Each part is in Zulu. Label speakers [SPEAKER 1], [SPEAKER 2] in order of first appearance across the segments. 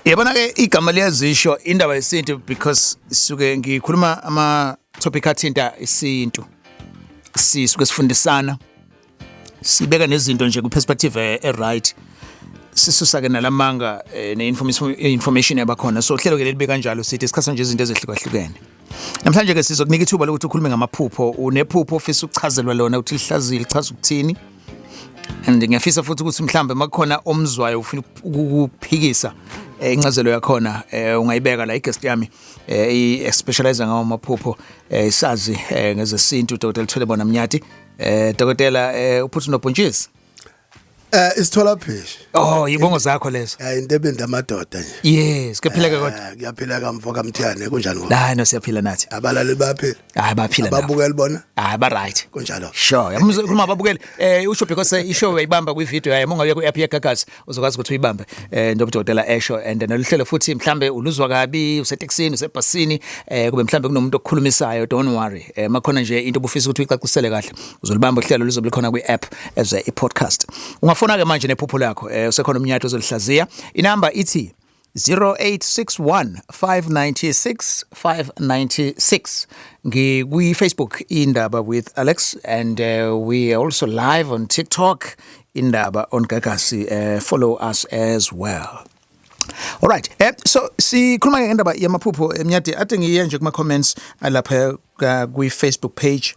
[SPEAKER 1] Yabona ke igama liyazisho indaba yesintu because sisuke ngikhuluma ama topic athinta isintu. Sisuke sifundisana. Sibeka nezinto nje ku perspective right. Sisusa ke nalamanga ne-information yabakhona. So hlelo ke libe kanjalo sithi isikhathi nje izinto ezihlukahlukene. Namhlanje ke sizokunika ithuba lokuthi ukhulume ngamaphupho. Unephupho ofisa ukuchazelwa lona uthi lihlazile lichaza ukuthini? And ngiyafisa futhi ukuthi mhlambe makukhona omzwayo ufuna ukuphikisa incazelo yakhona ungayibeka la igest yami specialize ngawo amaphupho isazi ngezesintu Dr. Thwelebona Mnyati Dokotela uphuthu nobhontshisi
[SPEAKER 2] isithola pheshe.
[SPEAKER 1] Oh yibongo zakho lezo.
[SPEAKER 2] Into ebenda amadoda nje.
[SPEAKER 1] Yes, kuyaphileka kodwa.
[SPEAKER 2] Kuyaphileka mfoka Mthiyane kunjani ngoba?
[SPEAKER 1] Hayi no siyaphila nathi.
[SPEAKER 2] Abalali baphila.
[SPEAKER 1] Hayi baphila nabo.
[SPEAKER 2] Ababukeli bona?
[SPEAKER 1] Hayi ba right.
[SPEAKER 2] Kunjalo.
[SPEAKER 1] Sure. Yamkhuluma ababukeli usho because ishow uyayibamba kwi video yayo mongabe ku app yeGagazi uzokwazi ukuthi uyibambe ndobudokotela esho and noluhlelo futhi mhlambe uluzwa kabi useTexini usebhasini kube mhlambe kunomuntu okukhulumisayo don't worry. Makhona nje into obufisa ukuthi uyicacisele kahle uzolibamba uhlelo luzobe likhona kwi app as a podcast. Ungafona ke manje nephupho lakho usekhona umnyato ozolihlaziya inamba ithi 0861 596 596 ngikwi Facebook indaba with Alex and we are also live on TikTok indaba on Gagasi follow us as well. All right. So sikhuluma ngendaba yamaphupho Mnyati ade ngiye nje kuma comments alapha kwi Facebook page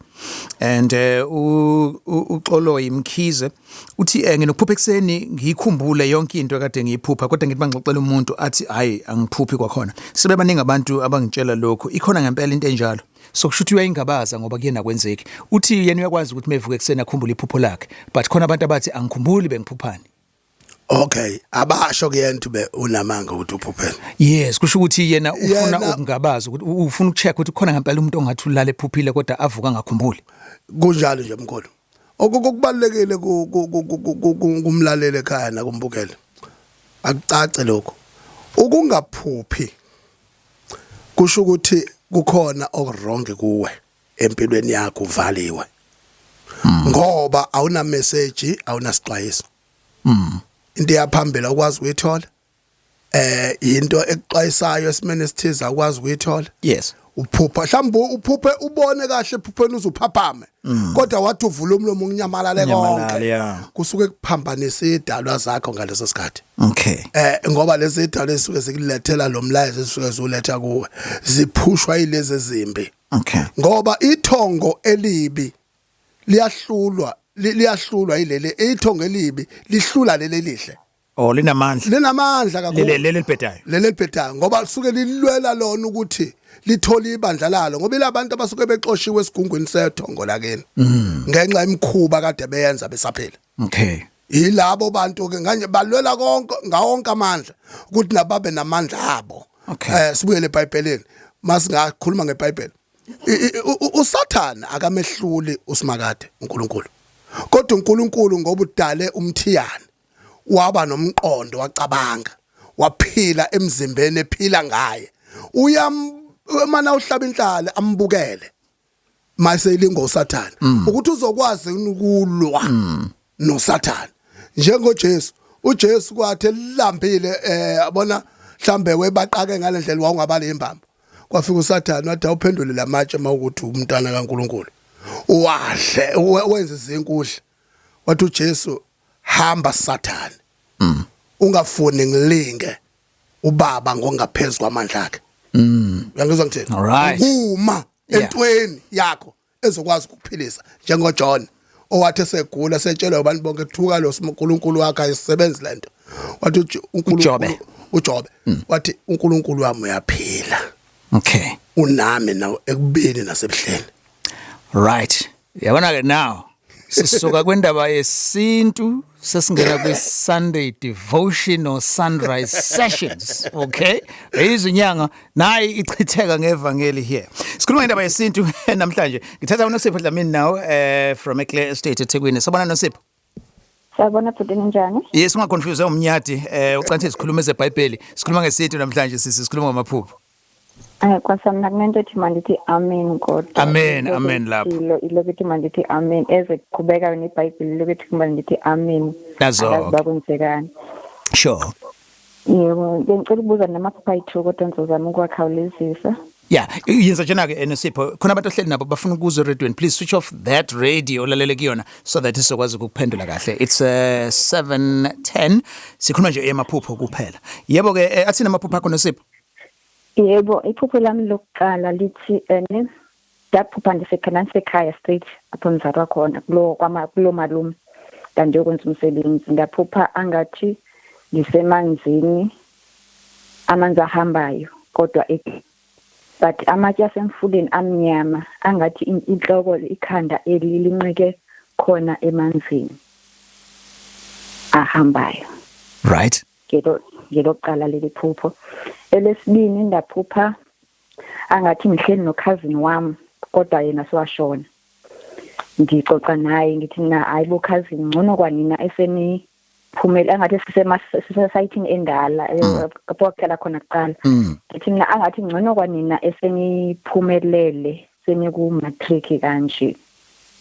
[SPEAKER 1] and uXolo Imkhize uthi nginokuphupha ekseni ngikhumbule yonke into ekade ngiyiphupha kodwa ngithi bangixoxela umuntu athi hayi angiphuphi kwakhona sibe baningi abantu abangitshela lokho ikhona ngempela into enjalo so kusho ukuthi uyayingabaza ngoba kuyena kwenzeki uthi yena uyakwazi ukuthi mevuka ekseni akhumbule iphupho lakhe but khona abantu abathi angikhumbuli bengiphuphani.
[SPEAKER 2] Okay, abasho kuyena be unamanga ukuthi uphuphela.
[SPEAKER 1] Yes, kusho ukuthi yena ufuna ukungabaza ukuthi ufuna ukucheck ukuthi khona ngempela umuntu ongathi ulala ephuphile kodwa avuka ngakhumbuli.
[SPEAKER 2] Kunjalo nje mkhulu. Okubalekile kumlaleli ekhaya nakumbukele. Akucace lokho. Ukungaphuphi kusho ukuthi kukhona okwrong kuwe empilweni yakho uvaliwe. Ngoba awuna message, awuna sixwayiso. Into yaphambela ukwazi ukuyithola into exwayisayo esimene sithiza ukwazi ukuyithola.
[SPEAKER 1] Yes.
[SPEAKER 2] Uphupha mhlawumbe uphuphe ubone kahle ephupheni uzuphaphame kodwa wathi uvula umlomo unyamalale konke kusuke kuphambanisa idalwa zakho ngaleso sikhathi.
[SPEAKER 1] Okay.
[SPEAKER 2] Ngoba lezi idalwa ezisuke zikulethela lo mlayezo ezisuke zuletha kuwe ziphushwa yilezi ezimbi.
[SPEAKER 1] Okay.
[SPEAKER 2] Ngoba ithongo elibi liyahlulwa yileli ithongo elibi lihlula leli lihle.
[SPEAKER 1] Oh linamandla
[SPEAKER 2] kakhulu
[SPEAKER 1] leli libhedayo
[SPEAKER 2] ngoba suke lilwela lona ukuthi lithola ibandla lalo ngoba ilabantu abasuke bexoshiwe esigungweni sethongo lakeni ngenxa imkhuba kade beyenza besaphela.
[SPEAKER 1] Okay.
[SPEAKER 2] Yilabo bantu ke nganje balwela konke ngawonke amandla ukuthi nababe namandla abo.
[SPEAKER 1] Okay.
[SPEAKER 2] Sibuyele eBhayibhelini masingakhuluma ngeBhayibheli uSathane akamehluli uSimakade uNkulunkulu kodwa uNkulunkulu ngoba udale umthiyane waba nomqondo wacabanga waphila emzimbeni ephila ngaye mana uhlaba inhlala ambukele mase ilingo uSathane ukuthi uzokwazi ukulwa noSathane njengoJesu uJesu kwathi lambile yabona mhlambe webaqake ngalendlela wawungabala imbambo kwafika uSathane wathi awuphendule lamatshe mawukuthi umntana kaNkulunkulu wahle wenza izinkuhle wathi uJesu hamba Sathane ungafuni ngilinge ubaba ngokungaphezulu kwamandla akhe. Uyangizwa ngithini? Uma entweni yakho ezokwazi ukuphilisa njengoJohn owathi segula setshelwe abantu bonke thuka lo uNkulunkulu wakhe ayisebenzi lento wathi uNkulunkulu uJobe wathi uNkulunkulu wami uyaphila.
[SPEAKER 1] Okay.
[SPEAKER 2] Unami nawo ekubeni nasebuhleni.
[SPEAKER 1] Right. Yabona ke now sisuka kwendaba yesintu sesingena kwi Sunday devotion or sunrise sessions. Okay? Izinyanga nayi ichitheka ngevangeli here. Sikhuluma ngendaba yesintu namhlanje. Ngithatha uNosipho Dlamini now from Eclair Estate eThekwini. Sabona Nosipho.
[SPEAKER 3] Sabona futhi njani?
[SPEAKER 1] Yes, ungaconfuse uMnyati ucanthi sikhuluma ezeBhayibheli. Sikhuluma ngesintu namhlanje sikhuluma ngamaphupho.
[SPEAKER 3] Kwasamna kunento ethi mandithi amen God.
[SPEAKER 1] Amen lapho.
[SPEAKER 3] Ilokuthi mandithi amen ezeqhubeka neBhayibheli lokuthi mandithi amen.
[SPEAKER 1] Nazo.
[SPEAKER 3] Bakwenzekani.
[SPEAKER 1] Sure.
[SPEAKER 3] Yebo, bengicela ukubuza namaphupha ayithu kodwa ngizozama ukuwakhawulezisa.
[SPEAKER 1] Yeah, yenza njena-ke Nosipho, khona abantu ohleli nabo bafuna ukuzwa eradiyweni. Please switch off that radio olalele kuyona so that sizokwazi ukuphendula kahle. It's 7:10. Sikhuluma nje emaphupho kuphela. Yebo-ke athina amaphupho akho Nosipho?
[SPEAKER 3] Yebo, iphupho lami lokuqala lithi ndaphupha ndisekhaya straight apho ngizalwa khona kulo malume kanti yokwenza umsebenzi. Ndaphupha angathi ngisemanzini, amanzi ahambayo kodwa but amatshe asemfuleni amnyama angathi inhloko ikhanda elilinqeke khona emanzini ahambayo.
[SPEAKER 1] Right.
[SPEAKER 3] Ngelokuqala leli phupho. Elesibini ndaphupha angathi ngihleli nokhazini wami kodwa yena siwashona. Ngixoxa naye ngithi mina hayibo khazini ngcono kwanina eseniphumela angathi sisesayithini endala lapho kuqala khona kuqala. Ngithi mina angathi ngcono kwanina eseniphumelele seniku matric kanje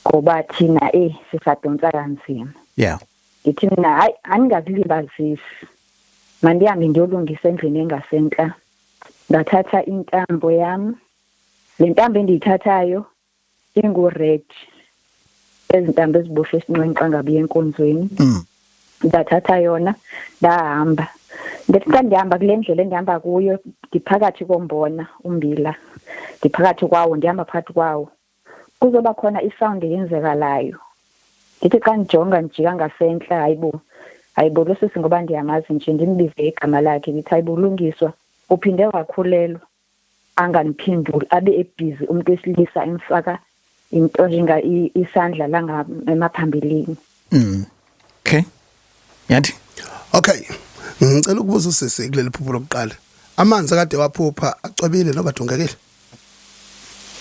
[SPEAKER 3] ngoba thina sisadonsa kanzima.
[SPEAKER 1] Yeah.
[SPEAKER 3] Ngithi mina hayi aningazilibazisi. Mandihambe ngiyolungisa endlini engasenhla. Ndathatha intambo yami. Le ntambo endiyithathayo ingu-red. Ezintambo eziboshwe esinqenqa ngabi yenkonzweni. Ndathatha yona ndahamba. Ngethi xa ndihamba kule ndlela endihamba kuyo ndiphakathi kombona umbila. Ndiphakathi kwawo ndihamba phakathi kwawo. Kuzoba khona isound eyenzekalayo. Ngithi xa ndijonga njika ngasenhla hayibo lo sisi ngoba ndiyamazi nje ndimbize igama lakhe ngithi hayibo ulungiswa uphinde wakhulelwa anganiphenduli abe ebhizi umuntu wesilisa emfaka into njenga isandla la emaphambeleni.
[SPEAKER 1] Okay. Yathi.
[SPEAKER 2] Okay. Ngicela ukubuza usisi kuleli phupho lokuqala. Amanzi akade waphupha acwebile noma adungekile?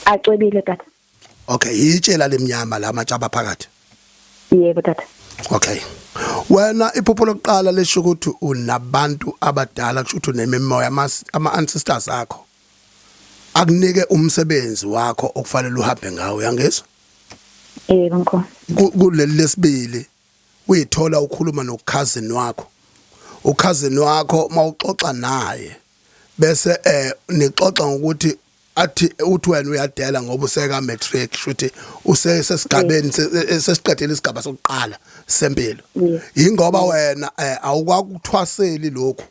[SPEAKER 3] Acwebile tata.
[SPEAKER 2] Okay, yitshela lemnyama la matshaba phakathi.
[SPEAKER 3] Yebo tata.
[SPEAKER 2] Okay. Wena iphupho lokuqala lesho ukuthi unabantu abadala kusho ukuthi unemimoya ama-ancestors akho. Akunike umsebenzi wakho okufanele uhambe ngawo uyangizwa?
[SPEAKER 3] Yebo nko.
[SPEAKER 2] Kuleli lesibili uyithola ukhuluma nokukhazini wakho. Ukhazini wakho mawuxoxa naye bese nixoxa ngokuthi athi uthi wena uyadela ngoba useka matric futhi usesigabeni sesiqedile isigaba sokuqala sempilo. Yingoba wena awukwakuthwaseli lokho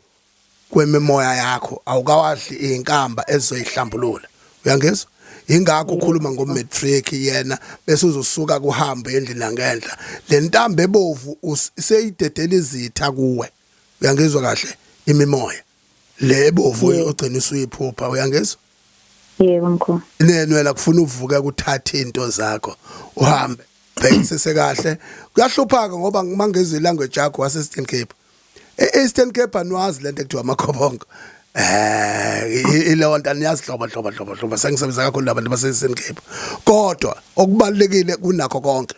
[SPEAKER 2] kwemimoya yakho, awukawadli izinkamba ezizoyihlambulula. Uyangizwa? Ingakho ukhuluma ngomatric yena bese uzosuka kuhambe endlini ngenhla. Le ntambo ebovu seyidedela izitha kuwe. Uyangizwa kahle imimoya. Le ebovu ogcina usuyiphupha uyangizwa?
[SPEAKER 3] Yebo mkhulu.
[SPEAKER 2] Nenwela kufuna uvuke kuthatha into zakho uhambe bhekisise kahle. Kuyahlupha ngoba ngimangezwe language yakho wase Eastern Cape. Eastern Cape anwazi lento ekuthiwa amakhobongo. Ilonto aniyazihlobo sengisebenza kakhulu labantu base Eastern Cape. Kodwa okubalekile kunakho konke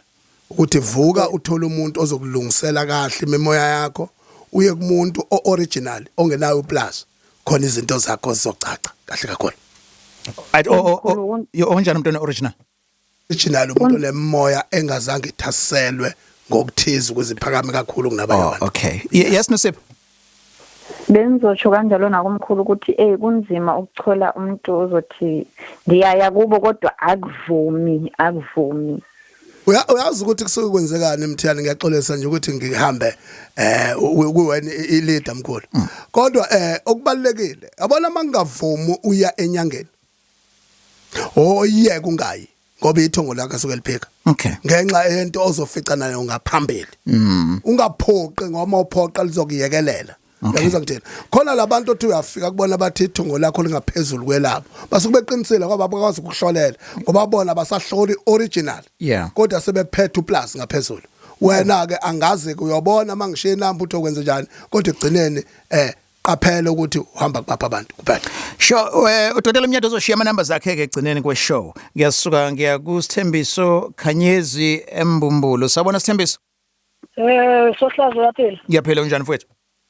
[SPEAKER 2] ukuthi vuka uthola umuntu ozokulungisela kahle imimoya yakho uye kumuntu original ongenayo plus khona izinto zakho zizocaca kahle kakhulu.
[SPEAKER 1] Onjani umuntu original?
[SPEAKER 2] Original umuntu lemoya engazange ithaselwe ngokuthiza ukuziphakame kakhulu kunabanye abantu.
[SPEAKER 1] Okay. Yes Nosipho.
[SPEAKER 3] Bengizotsho kanjalo nakumkhulu ukuthi kunzima ukuthola umuntu ozothi ndiyaya kubo kodwa akuvumi.
[SPEAKER 2] Uyazi ukuthi kusuke kwenzekani emthiyane ngiyaxolisa nje ukuthi ngihambe kuwena ileader mkhulu. Kodwa okubalekile yabona mangavumi uya enyangeni. Oyiye kungayi ngoba ithongo lakho asuke liphika.
[SPEAKER 1] Okay.
[SPEAKER 2] Ngenxa yento ozofica nayo ngaphambili. Ungaphoqi ngoba uphoqa lizokuyekelela. Yabizwa ngithini? Khona labantu othi uyafika kubona bathi ithongo lakho lingaphezulu kwelabo. Basuke beqinisile ngoba bakwazi ukuhlolela ngoba bona basahloli original.
[SPEAKER 1] Yeah.
[SPEAKER 2] Kodwa sebephethe uplus ngaphezulu. Wena ke angazi uyobona mangishiye namba uthi okwenza njani kodwa egcineni qaphela ukuthi uhamba kubapha abantu kuphela.
[SPEAKER 1] Sure, uDokotela Mnyato uzoshiya ama numbers akhe ke egcineni kwe-show. Ngiyasuka ngiya kuSithembiso Khanyezi eMbumbulo. Sabona Sithembiso?
[SPEAKER 4] Sohlazo yaphela.
[SPEAKER 1] Ngiyaphela unjani mfowethu?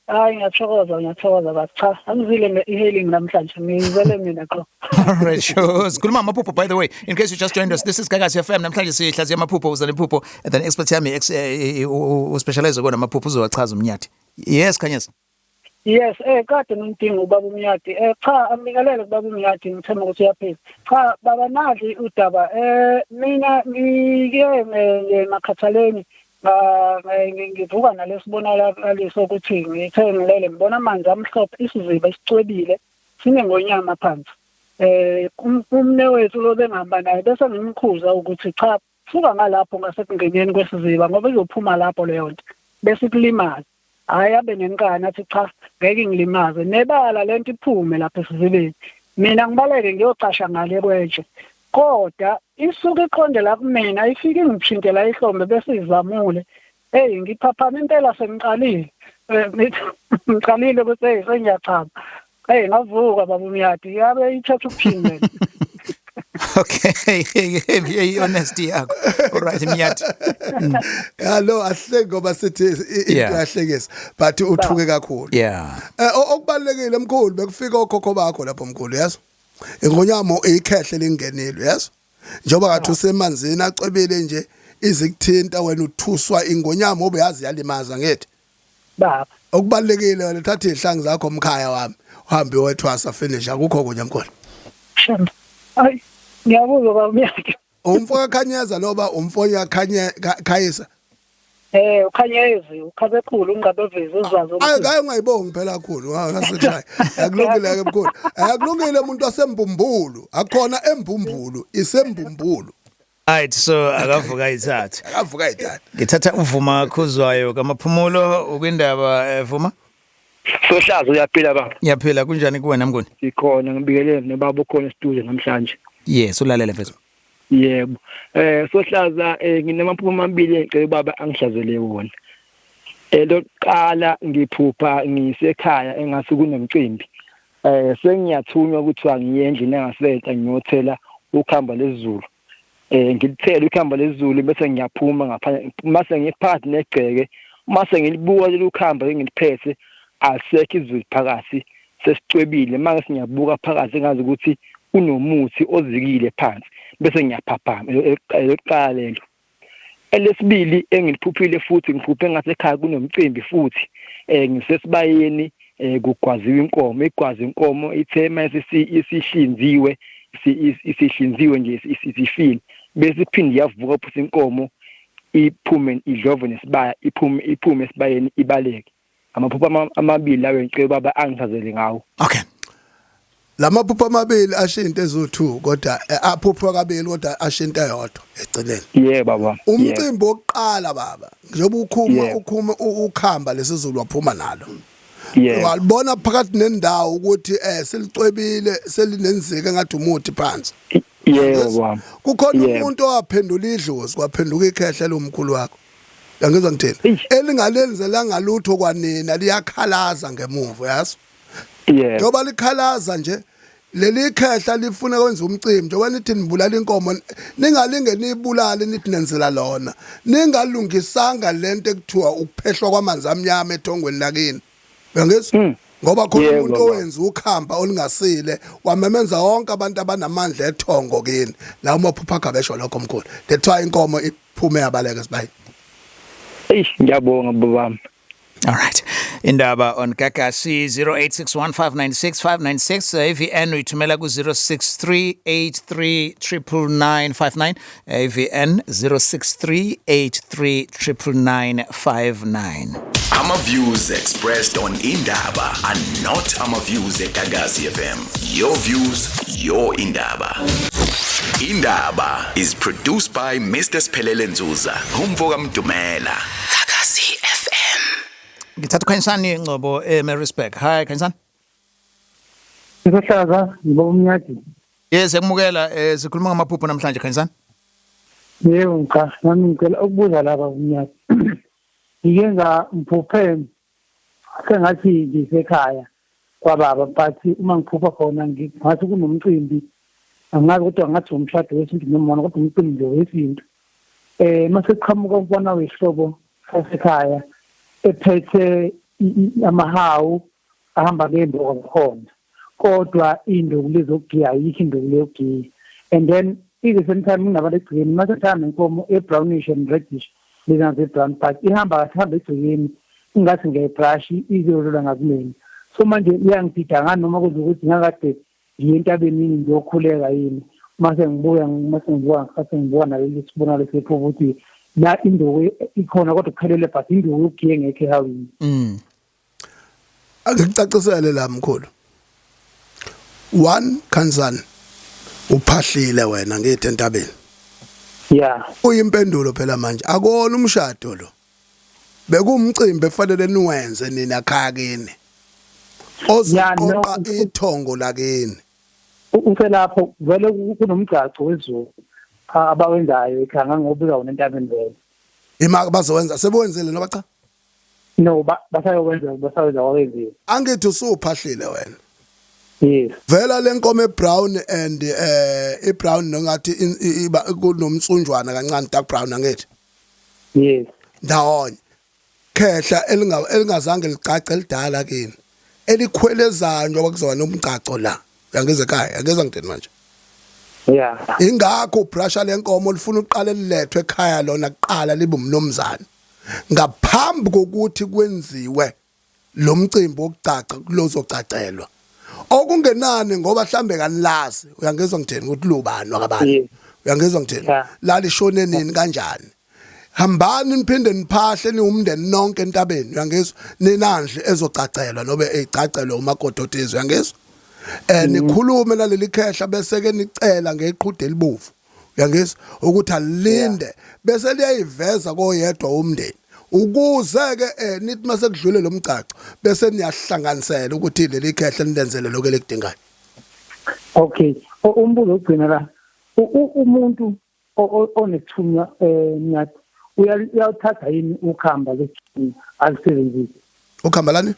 [SPEAKER 4] Hayi ngiyathokoza bathi cha angizile e-hailing namhlanje ngizele mina qho.
[SPEAKER 1] Alright, sure. Sikhuluma amaphupho by the way. In case you just joined us, this is Gagasi FM. Namhlanje sihlaziya amaphupho uzale iphupho and then expert yami uspecialize kona amaphupho uzowachaza umnyathi. Yes Khanyezi.
[SPEAKER 4] Yes, kade ngintinga ubaba uMyati. Cha, ambikelele kubaba uMyati ngithemba ukuthi uyaphila. Cha, baba nazi udaba. Mina ngike emakhathaleni ngivuka nalesibonakaliso ukuthi ngithe ngilele ngibona amanzi amhlophe isiziba esicwebile sinengonyama phansi. Umne wethu lo bengihamba naye bese ngimkhuza ukuthi cha, suka ngalapho ngasekungeneni kwesiziba ngoba izophuma lapho leyo nto. Bese kulimaza. Hayi abe nenkani athi cha ngeke ngilimaze nebala lento iphume lapha esizibeni mina ngibaleke ngiyocasha ngale kwenje kodwa isuke iqonde la kumina ifike ngipshintela ihlombe bese izamule ngiphaphama impela sengiqalile ngiqalile ukuthi sengiyachama ngavuka baba uMyati yabe ithatha ukuphindela.
[SPEAKER 1] Okay, hey honesty yakho. All right Myati.
[SPEAKER 2] Hello ahle ngoba sithi into yahlekisa but uthuke kakhulu.
[SPEAKER 1] Yeah.
[SPEAKER 2] Okubalekile mkhulu bekufika okhokho bakho lapho mkhulu yazi. Ingonyamo ikhehle lingenile yazi. Njoba kathi usemanzini acwebele nje izikuthinta wena uthuswa ingonyamo obeyazi yalimaza ngethi.
[SPEAKER 4] Baba.
[SPEAKER 2] Okubalekile wena thatha izihlangu zakho omkhaya wami. Uhambe wethwasa finish akukho kunye mkhulu.
[SPEAKER 4] Shamba. Ay ngiyabuzwa baba uMyati.
[SPEAKER 2] Umfo Khanyeza loba umfo Khayisa.
[SPEAKER 4] Ukhanyezi ukhabekhulu ungabevezi uzazi
[SPEAKER 2] ukuthi hayi ungayibongi phela kakhulu ngaseshaya akulungile ke mkhulu akulungile umuntu wasembumbulu akhona embumbulu isembumbulu.
[SPEAKER 1] Right, so akavuka ithatha ngithatha uvuma khuzwayo kamaphumulo ukwindaba Vuma.
[SPEAKER 5] Sohlazo uyaphila baba?
[SPEAKER 1] Ngiyaphila kunjani kuwena mnguni?
[SPEAKER 5] Sikhona ngibikelele nebaba ukhona e-studio namhlanje.
[SPEAKER 1] Yes ulalele mfethu.
[SPEAKER 5] Yebo. Sohlaza nginamaphupho amabili engicela baba angihlazele wona. Lokuqala ngiphupha ngisekhaya engase kunomcimbi. Sengiyathunywa ukuthi ngiyendle engaseta ngiyothela ukhamba lezulu. Ngilithela ukhamba lezulu bese ngiyaphuma ngaphandle mase ngiphakathi negceke mase ngilibuka leli ukhamba engiliphethe asekho izulu phakathi sesicwebile manje sinyabuka phakathi ngazi ukuthi unomuthi ozikile phansi bese ngiyaphaphama elokuqala lelo. Elesibili engiliphuphile futhi ngiphuphe ngasekhaya kunomcimbi futhi ngisesibayeni kugwaziwe inkomo igwazi inkomo ithema isihlinziwe isihlinziwe nje isifile bese iphinde yavuka futhi inkomo iphume idlove nesibaya iphume esibayeni ibaleke. Amaphupho amabili lawo ngicela baba angichazele ngawo.
[SPEAKER 1] Okay.
[SPEAKER 2] Lamaphupho amabili ashinto ezo2 kodwa aphupho kabili kodwa ashinto eyodwa egcineni.
[SPEAKER 5] Yeah baba.
[SPEAKER 2] Umcimbi oqala baba njengoba ukhuma ukhamba lesizulu waphuma nalo.
[SPEAKER 5] Yeah.
[SPEAKER 2] Walibona phakathi nendawo ukuthi selicwebile selinenzika ngathi umuthi phansi.
[SPEAKER 5] Yeah baba.
[SPEAKER 2] Kukhona umuntu owaphendula idlozi kwaphenduka ikhehle lomkhulu wakho. Yangizwa ngithini? Elingalenzelanga lutho kwanina liyakhalaza ngemuva yazi.
[SPEAKER 5] Yeah.
[SPEAKER 2] Ngoba likhalaza nje leli khehla lifuna kwenza umcimbi njengoba nithi nibulala inkomo ningalinge nibulale nithi nenzela lona ningalungisanga lento ekuthiwa ukuphehlwa kwamanzi amnyama ethongweni lakini. Uyangizwa? Ngoba khona umuntu owenza ukhamba olingasile wamemenza wonke abantu abanamandla ethongo kini la umaphupha akabesho lokho mkhulu. That's why inkomo iphume yabaleka sibayi.
[SPEAKER 5] Ngiyabonga baba.
[SPEAKER 1] All right. Indaba on Kakasi 0861596596 AVN uithumela ku 0638399959 AVN 0638399959.
[SPEAKER 6] Ama views expressed on Indaba are not ama views at Kakasi FM. Your views, your Indaba. Indaba is produced by Mr. Sphelele Nzuza, Humvoka Mdumela. Kakasi FM.
[SPEAKER 1] Ngithatha Khanyisani Ngcobo eMarisburg. Hi Khanyisani.
[SPEAKER 7] Sohlaza ngibaba uMyati.
[SPEAKER 1] Yes ekumukela sikhuluma ngamaphupho namhlanje Khanyisani.
[SPEAKER 7] Yebo cha nami ngicela ukubuza laba uMyati. Ngiyenza mphuphe sengathi ngisekhaya kwababa but uma ngiphupha khona ngathi kunomcimbi angazi ukuthi ngathi umshado wesintu noma kodwa umcimbi wesintu. Mase qhamuka ubona wehlobo sasekhaya ephethe amahawu ahamba ngemboka khona kodwa induku lezogiya ayikho induku leyogiya and then the same time nginabantu egcikeni mase thana inkomo brownish and reddish lena brown but ihamba kathamba egcikeni ingathi ngeyibrush izolula ngazimeni so manje iyangidida ngani noma kuzokuthi ngakade ngiye entabeni ngiyokhuleka yini mase ngibuka ngikhathi ngibuka naleli sibonalo sepho ukuthi la indawo ikhona kodwa kuphelele but indawo yokugiye ngeke ehawini.
[SPEAKER 2] Akucacisele la mkhulu. One Khanzana uphahlile wena ngithi entabeni.
[SPEAKER 7] Yeah.
[SPEAKER 2] Uyimpendulo phela manje akona umshado lo. Bekumcimbi efanele niwenze nina khaya kini. Ozoqoqa ithongo lakini.
[SPEAKER 7] Uselapho vele kunomgcaco wezulu abawenzayo ekhanga ngobika wona entabeni vele.
[SPEAKER 2] Imaka bazowenza sebowenzile noba cha?
[SPEAKER 7] No basayowenza wakwenziwe.
[SPEAKER 2] Angithi usuphahlile wena.
[SPEAKER 7] Yes.
[SPEAKER 2] Vela lenkomo ebrown and ebrown nongathi kunomtsunjwana kancane dark brown angithi.
[SPEAKER 7] Yes.
[SPEAKER 2] Ndawonye. Khehla elingazange licace lidala kini. Elikhwelezayo njengoba kuzoba nomgcaco la. Uyangeze ekhaya, angeza ngithini manje?
[SPEAKER 7] Yeah.
[SPEAKER 2] Ingakho ubrusha lenkomo lifuna uqale lilethwe ekhaya lona kuqala libe umnomzana. Ngaphambi kokuthi kwenziwe lo mcimbi wokucaca kulozocacelwa. Okungenani ngoba mhlambe kanilazi uyangezwa ngithini ukuthi lubani wakabani uyangezwa ngithini la lishone nini kanjani hambani niphinde niphahle niumndeni nonke entabeni uyangezwa ninandle ezocacelwa nobe ecacelwe umagodotezi uyangezwa nikhulume naleli khehla bese ke nicela ngeqhude elibovu uyangezwa ukuthi alinde bese liyayiveza koyedwa umndeni ukuze ke nithi mase kudlule lo mcaco bese niyahlanganisela ukuthi leli khehla nilenzele lokho elekudingayo.
[SPEAKER 7] Okay, umbuzo ogcina la umuntu onethunya nyathi uyathatha yini ukhamba lethunya alisebenzise
[SPEAKER 2] ukhamba lani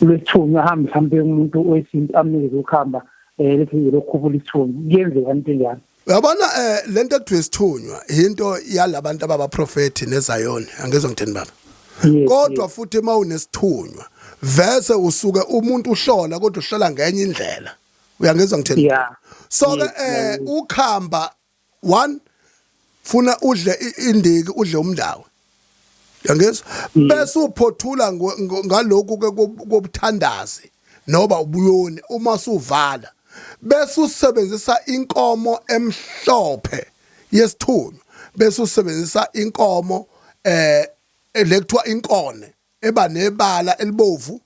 [SPEAKER 7] lethunya hamba mhlambe umuntu wesintu amnikeze ukhamba lethi lokhubula ithunya kuyenzeka kanti njani?
[SPEAKER 2] Uyabona lento ekuthiwa isithunywa into yalabantu ababaprofeti nezayoni angezwe ngithini baba. Kodwa futhi mawunesithunywa vese usuke umuntu uhlola kodwa uhlola ngenye indlela. Uyangezwa ngithini? So ke ukhamba one funa udle indiki udle umndawo. Uyangezwa? Bese uphothula ngalokho ke kobuthandazi noba ubuyoni uma suvala. Bese usebenzisa inkomo emhlophe yesithunywa bese usebenzisa inkomo elekuthiwa inkone eba nebala elibovu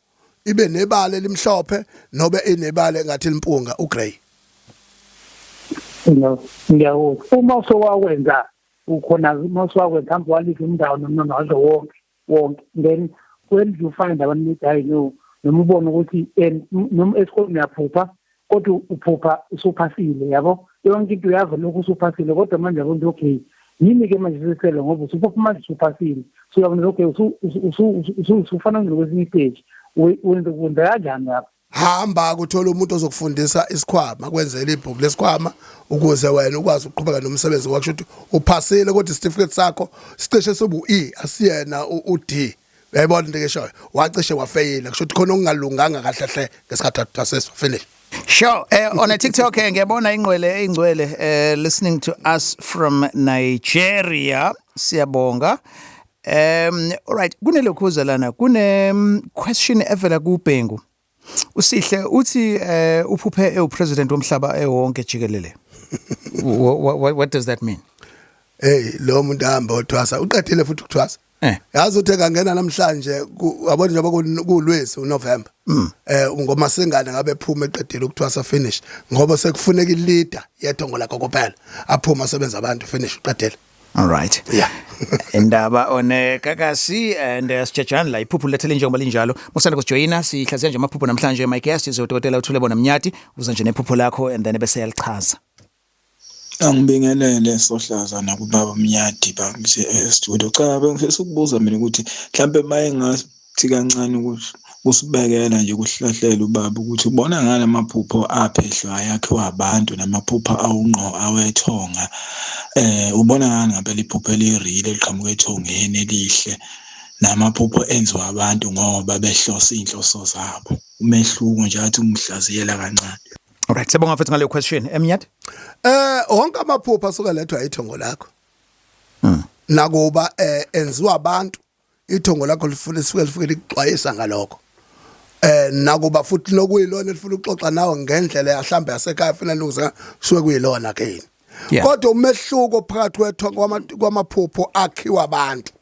[SPEAKER 2] ibe nebala elimhlophe nobe enebala engathi impunga ugrey.
[SPEAKER 7] Ngiyawuza uma usowakwenza ukhona uma usowakwenza mhlawumbe walipha indawo noma nalo wonke then when you find abantu I know noma ubona ukuthi noma esikoleni uyaphupha kodwa uphupha usuphasile yabo yonke into yakho lokhu usuphasile kodwa manje abantu okay yini ke manje sisele ngoba usuphupha manje usuphasile so yabona okay usufana ngokwesinye stage wenza kanjani lapho
[SPEAKER 2] hamba kuthola umuntu ozokufundisa isikhwama kwenzela ibhuku lesikhwama ukuze wena ukwazi ukuqhubeka nomsebenzi wakho ukuthi uphasile kodwa certificate sakho sicishe sobu E asiyena uD uyayibona into eshoyo wacishe wafeyila kusho ukuthi khona okungalunganga kahle hle ngesikhathi assess finish.
[SPEAKER 1] Sure. On a TikTok, ngiyabona ingcwele listening to us from Nigeria. Siyabonga. All right. Kunelokhuza lana. Kune question evela kuBhengu. Usihle uthi uphuphe president womhlaba wonke jikelele. What does that mean?
[SPEAKER 2] Hey, lo muntu hamba uthwasa uqedile futhi ukuthwasa. Yazi uthi kangena namhlanje yabona njengoba kuLwezi uNovember. Ngoma singane ngabe ephuma eqedile ukuthwasa finish ngoba sekufuneka ileader yethongo lakho kuphela aphuma asebenza abantu finish uqedile.
[SPEAKER 1] All right.
[SPEAKER 2] Yeah.
[SPEAKER 1] Indaba on Kakasi and Sijajana la iphuphu lethele njengoba linjalo. Musanda kujoyina sihlaziya nje amaphupho namhlanje my guest izodokotela uThulebona Mnyati uza nje nephupho lakho and then bese yalichaza.
[SPEAKER 8] Angibingelele Sohlaza nakubaba Mnyati bamse studio cha bengifisa ukubuza mina ukuthi mhlambe maye ngathi kancane ukuthi usibekela nje kuhlahlela ubaba ukuthi ubona ngala maphupho aphehlwa yakhe wabantu namaphupho awungqo awethonga ubona ngani ngabe liphupho elireal eliqhamuka ethongeni elihle namaphupho enziwa abantu ngoba behlosa inhloso zabo umehluko nje athi umhlaziyela kancane.
[SPEAKER 1] All right, sibonga mfethu ngale question Mnyati.
[SPEAKER 2] Wonke amaphupho asuka lethwa ithongo lakho. Nakuba enziwa abantu ithongo lakho lifuna lisuke lifike lixwayisa ngalokho. nakuba futhi lokuyilona elifuna ukuxoxa nawe ngendlela yahlambe yasekhaya funa ukuze kusuke kuyilona kini kodwa umehluko phakathi kwethu kwamaphupho akhiwa abantu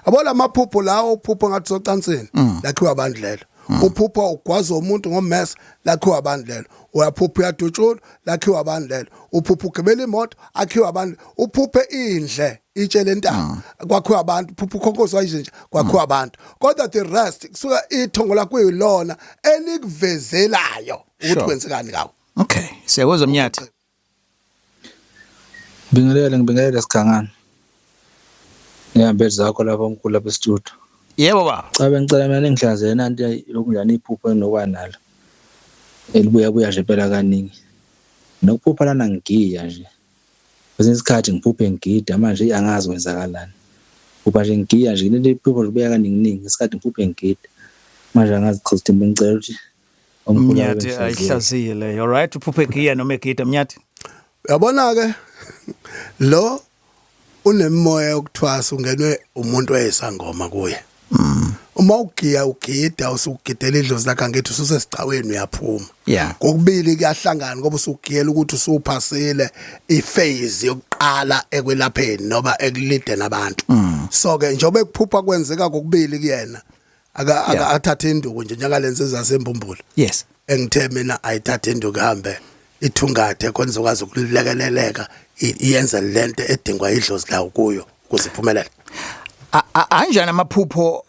[SPEAKER 2] abona amaphupho lawo uphupho ngathi socansini lakhiwa abantu lelo uphupho ugwaza umuntu ngommese lakhiwa abantu lelo uyaphupha uyadutshula lakhiwa abantu lelo uphupha ugibela imoto akhiwa abantu uphuphe indle itshele intaba kwakhiwa abantu uphupha ukhonkosi wayinja kwakhiwa abantu kodwa the rest kusuka ithongo lakho kuyilona elikuvezelayo ukuthi kwenzekani ngawo.
[SPEAKER 1] Okay, siyakuzwa Mnyathi.
[SPEAKER 8] Ngibingelela Sikhangana. Ngihambe zakho lapha omkhulu lapha e-studio.
[SPEAKER 1] Yebo baba.
[SPEAKER 8] Cha bengicela mina ngihlaze nanti yokunjani iphupho enokwanalo. Elibuya nje phela kaningi. Nokuphupha lana ngigiya nje. Kwesinye isikhathi ngiphuphe ngigida manje angazi kwenzakalani. Kuba nje ngigiya nje leli iphupho libuya kaningi isikhathi ngiphuphe ngigida. Manje angazi ukuthi bengicela ukuthi
[SPEAKER 1] Mnyathi ayihlazile. All right, uphuphe ngiya noma egida Mnyathi.
[SPEAKER 2] Uyabona ke lo unemoya yokuthwasa ungenwe umuntu oyesangoma kuye. Uma ugida usugidela idlozi lakhe ngithi ususesicaweni uyaphuma. Kokubili kuyahlangana ngoba usugiyela ukuthi usuphasile iphase yokuqala ekwelapheni noba ekulide nabantu. So ke njobe kuphupha kwenzeka kokubili kuyena akathatha induku nje njengalezo zasembumbulu.
[SPEAKER 1] Yes.
[SPEAKER 2] Engithe mina ayithatha induku hambe ithungathe konze ukwazi ukulekeleleka iyenza lento edingwa idlozi lawo kuyo ukuze iphumelele.
[SPEAKER 1] Anjani amaphupho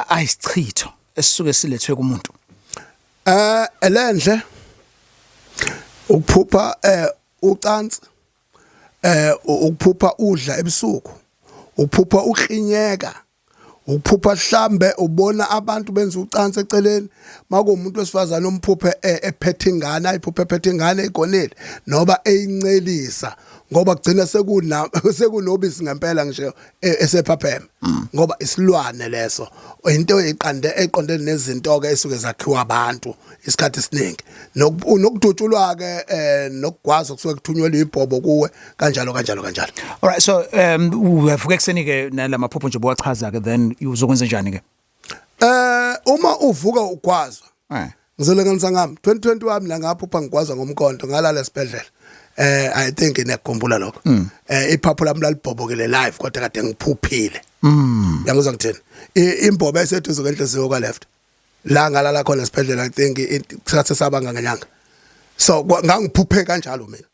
[SPEAKER 1] ayisichitho esisuke silethwe kumuntu?
[SPEAKER 2] Elendle ukuphupha ucansi ukuphupha udla ebusuku ukuphupha uklinyeka ukuphupha hlambe ubona abantu benza ucansi eceleni makumuntu wesifazana umphuphe ephethe ingane ayiphuphe ephethe ingane egonile noba eyincelisa ngoba kugcina sekunobisi ngempela ngisho esephaphema ngoba isilwane leso into eqondene nezinto ke esuke zakhiwa abantu isikhathi esiningi nokudutshulwa ke nokugwaza kusuke kuthunyelwe ibhobo kuwe kanjalo.
[SPEAKER 1] All right, so uyavuka ekseni ke nalamaphupho nje bowachaza ke then uzokwenza njani ke?
[SPEAKER 2] Uma uvuka ugwazwa ngizolenganisa ngami 2021 la ngaphupha ngigwaza ngomkonto ngalala esibhedlela. I think ngiyakhumbula lokho. Iphapho lami lalibhobokele live kodwa kade ngiphuphile. Yangizwa ngithini? Imbobo esethuzo ngenhliziyo ka left. La ngalala khona esibhedlela I think isikhathi sabanga ngenyanga. So ngangiphuphe kanjalo mina.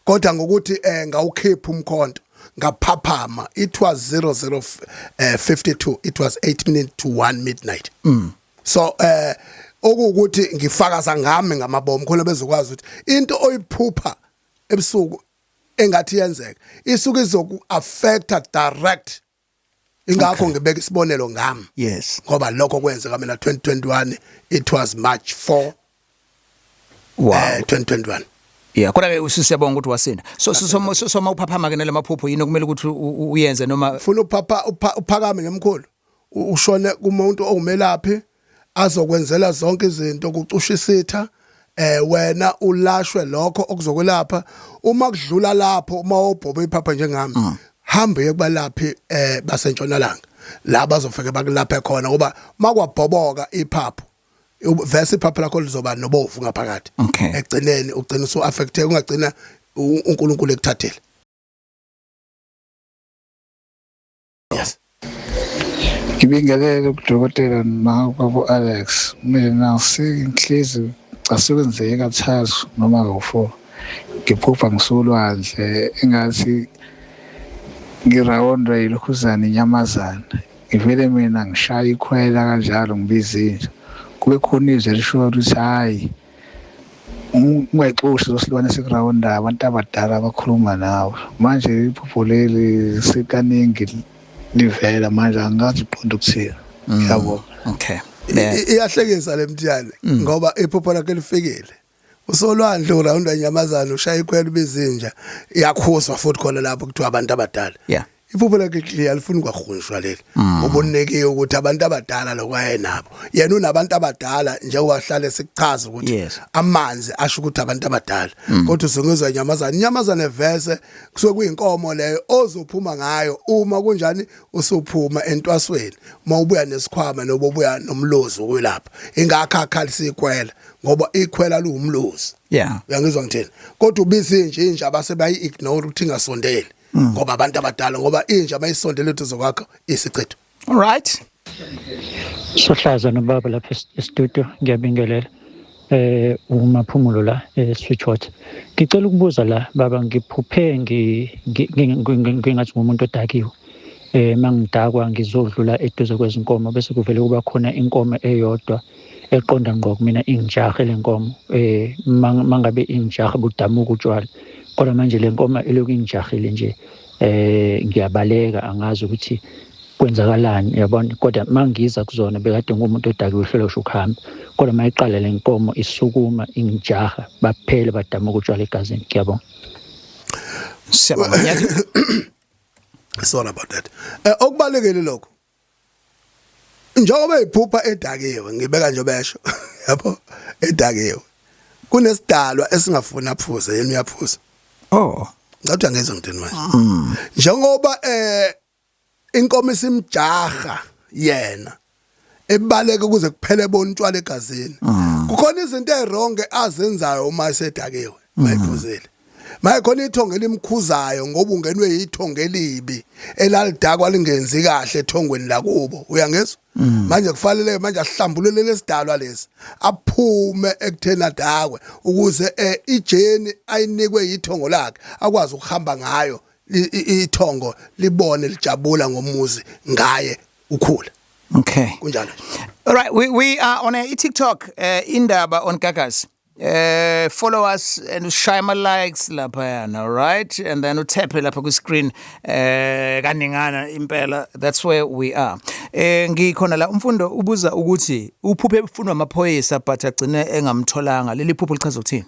[SPEAKER 2] Kodwa ngokuthi ngawukhipha umkhonto ngaphaphama it was 00:52 it was 8 minutes to 1 midnight. So okuthi ngifakaza ngami ngamabomu khona bezokwazi ukuthi into oyiphupha ebusuku engathi yenzeka isuke izoku affecta direct ingakho ngibeka isibonelo ngami.
[SPEAKER 1] Yes,
[SPEAKER 2] ngoba lokho kwenzeka mina 2021 it was March 4 2021.
[SPEAKER 1] Yeah, kodwa ke usisiyabonga ukuthi wasina. So mawuphaphama ke nalamaphupho yini okumele ukuthi uyenze noma
[SPEAKER 2] ufuna uphakame ngemkhulu ushone kumuntu ongumelaphi azokwenzela zonke izinto kucusha isitha wena ulashwe lokho okuzokwelapha uma kudlula lapho uma wobhobe iphapha njengami hambe kubalaphi basentshonalanga la bazofike bakulaphe khona ngoba makwabhoboka iphapho vese iphapho lakho lizoba nobovu ngaphakathi egcineni ugcina usu affected ungagcina uNkulunkulu ekuthathele. Yes.
[SPEAKER 9] Ngibingelele kudokotela nabo Alex mina singihlezi asukwenzeke kathathu noma ka4 ngiphupha ngisolwandle engathi ngirawonda ilokhuzana inyamazana ngivele mina ngishaya ikhwela kanjalo ngibizinja kube khona izwe lisho ukuthi hayi ungayixoshi losilwane sekurawonda abantu abadala abakhuluma nawe manje iphupho leli sekaningi livela manje angazi iqondo kuthina. Yabo.
[SPEAKER 1] Okay.
[SPEAKER 2] Iyahlekisa lemthiyane ngoba iphupho lakhe lifikile. Usolwandle urawunda inyamazana ushaya ikhwela bezinja iyakhoswa futhi khona lapho kuthiwa abantu abadala. iphupho lakhe clear alifuni kwakhunjwa leli uboneke ukuthi abantu abadala lokwayenabo yena unabantu abadala njengoba hlale sikuchaza ukuthi amanzi asho ukuthi abantu abadala kodwa usengezwe inyamazana evese kusuke kuyinkomo leyo ozophuma ngayo uma kunjani usuphuma entwasweni mawubuya nesikhwama nobuya nomlozi okwelapha ingakho akhalisa ikwela ngoba ikhwela luumlozi uyangizwa ngithini kodwa ubisi nje abasebayi ignore ukuthi ingasondeli ngoba abantu abadala ngoba inja mayisondele eduze kwakho isicitho.
[SPEAKER 1] All right.
[SPEAKER 10] Sohlaza nobaba lapha e-studio ngiyabingelela umaphumulo la e-Switchwater. Ngicela ukubuza la baba ngiphuphe ngingathi ngumuntu odakiwe. Mangidakwa ngizodlula eduze kwezinkomo bese kuvele kuba khona inkomo eyodwa eqonda ngqo kumina injahe lenkomo mangabe injahe budamuka utshwala kodwa manje lenkomo eloku injahile nje ngiyabaleka angazi ukuthi kwenzakalani yabona kodwa mangiza kuzona bekade ngumuntu odakiwe hlelo ukuhamba kodwa mayiqala lenkomo isukuma injaha baphele badamuka utshwala egazini ngiyabonga.
[SPEAKER 2] Sorry about that. Okubalekile lokho. Njengoba iphupha edakiwe ngibeka nje besho yabo edakiwe. Kunesidalwa esingafuna aphuze yena uyaphuza.
[SPEAKER 1] Oh,
[SPEAKER 2] ngathi angeze ngithini manje. Njengoba inkomo isimjaha yena ebaleke kuze kuphele bontshwala egazini. Kukhona izinto ezironge azenzayo uma esedakiwe mayiphuzile. Mayikhona ithonge limkhuzayo ngoba ungenwe yithonge elibi elalidakwa lingenzi kahle ethongweni lakubo uyangezwa manje kufanele manje ahlambulule lesidalwa lesi aphume ekuthena dakwe ukuze ijeni ayinikwe yithongo lakhe akwazi ukuhamba ngayo ithongo libone lijabula ngomuzi ngaye ukhula.
[SPEAKER 1] Okay,
[SPEAKER 2] kunjalo.
[SPEAKER 1] All right, we are on a TikTok indaba on Gagas. Follow us and share likes lapha, all right, and then tap lapha ku screen kaningana impela. That's where we are. Ngikhona la umfundo ubuza ukuthi uphuphe ufunwa amaphoyisa but agcine engamtholanga. Leli phupho lichaza ukuthini?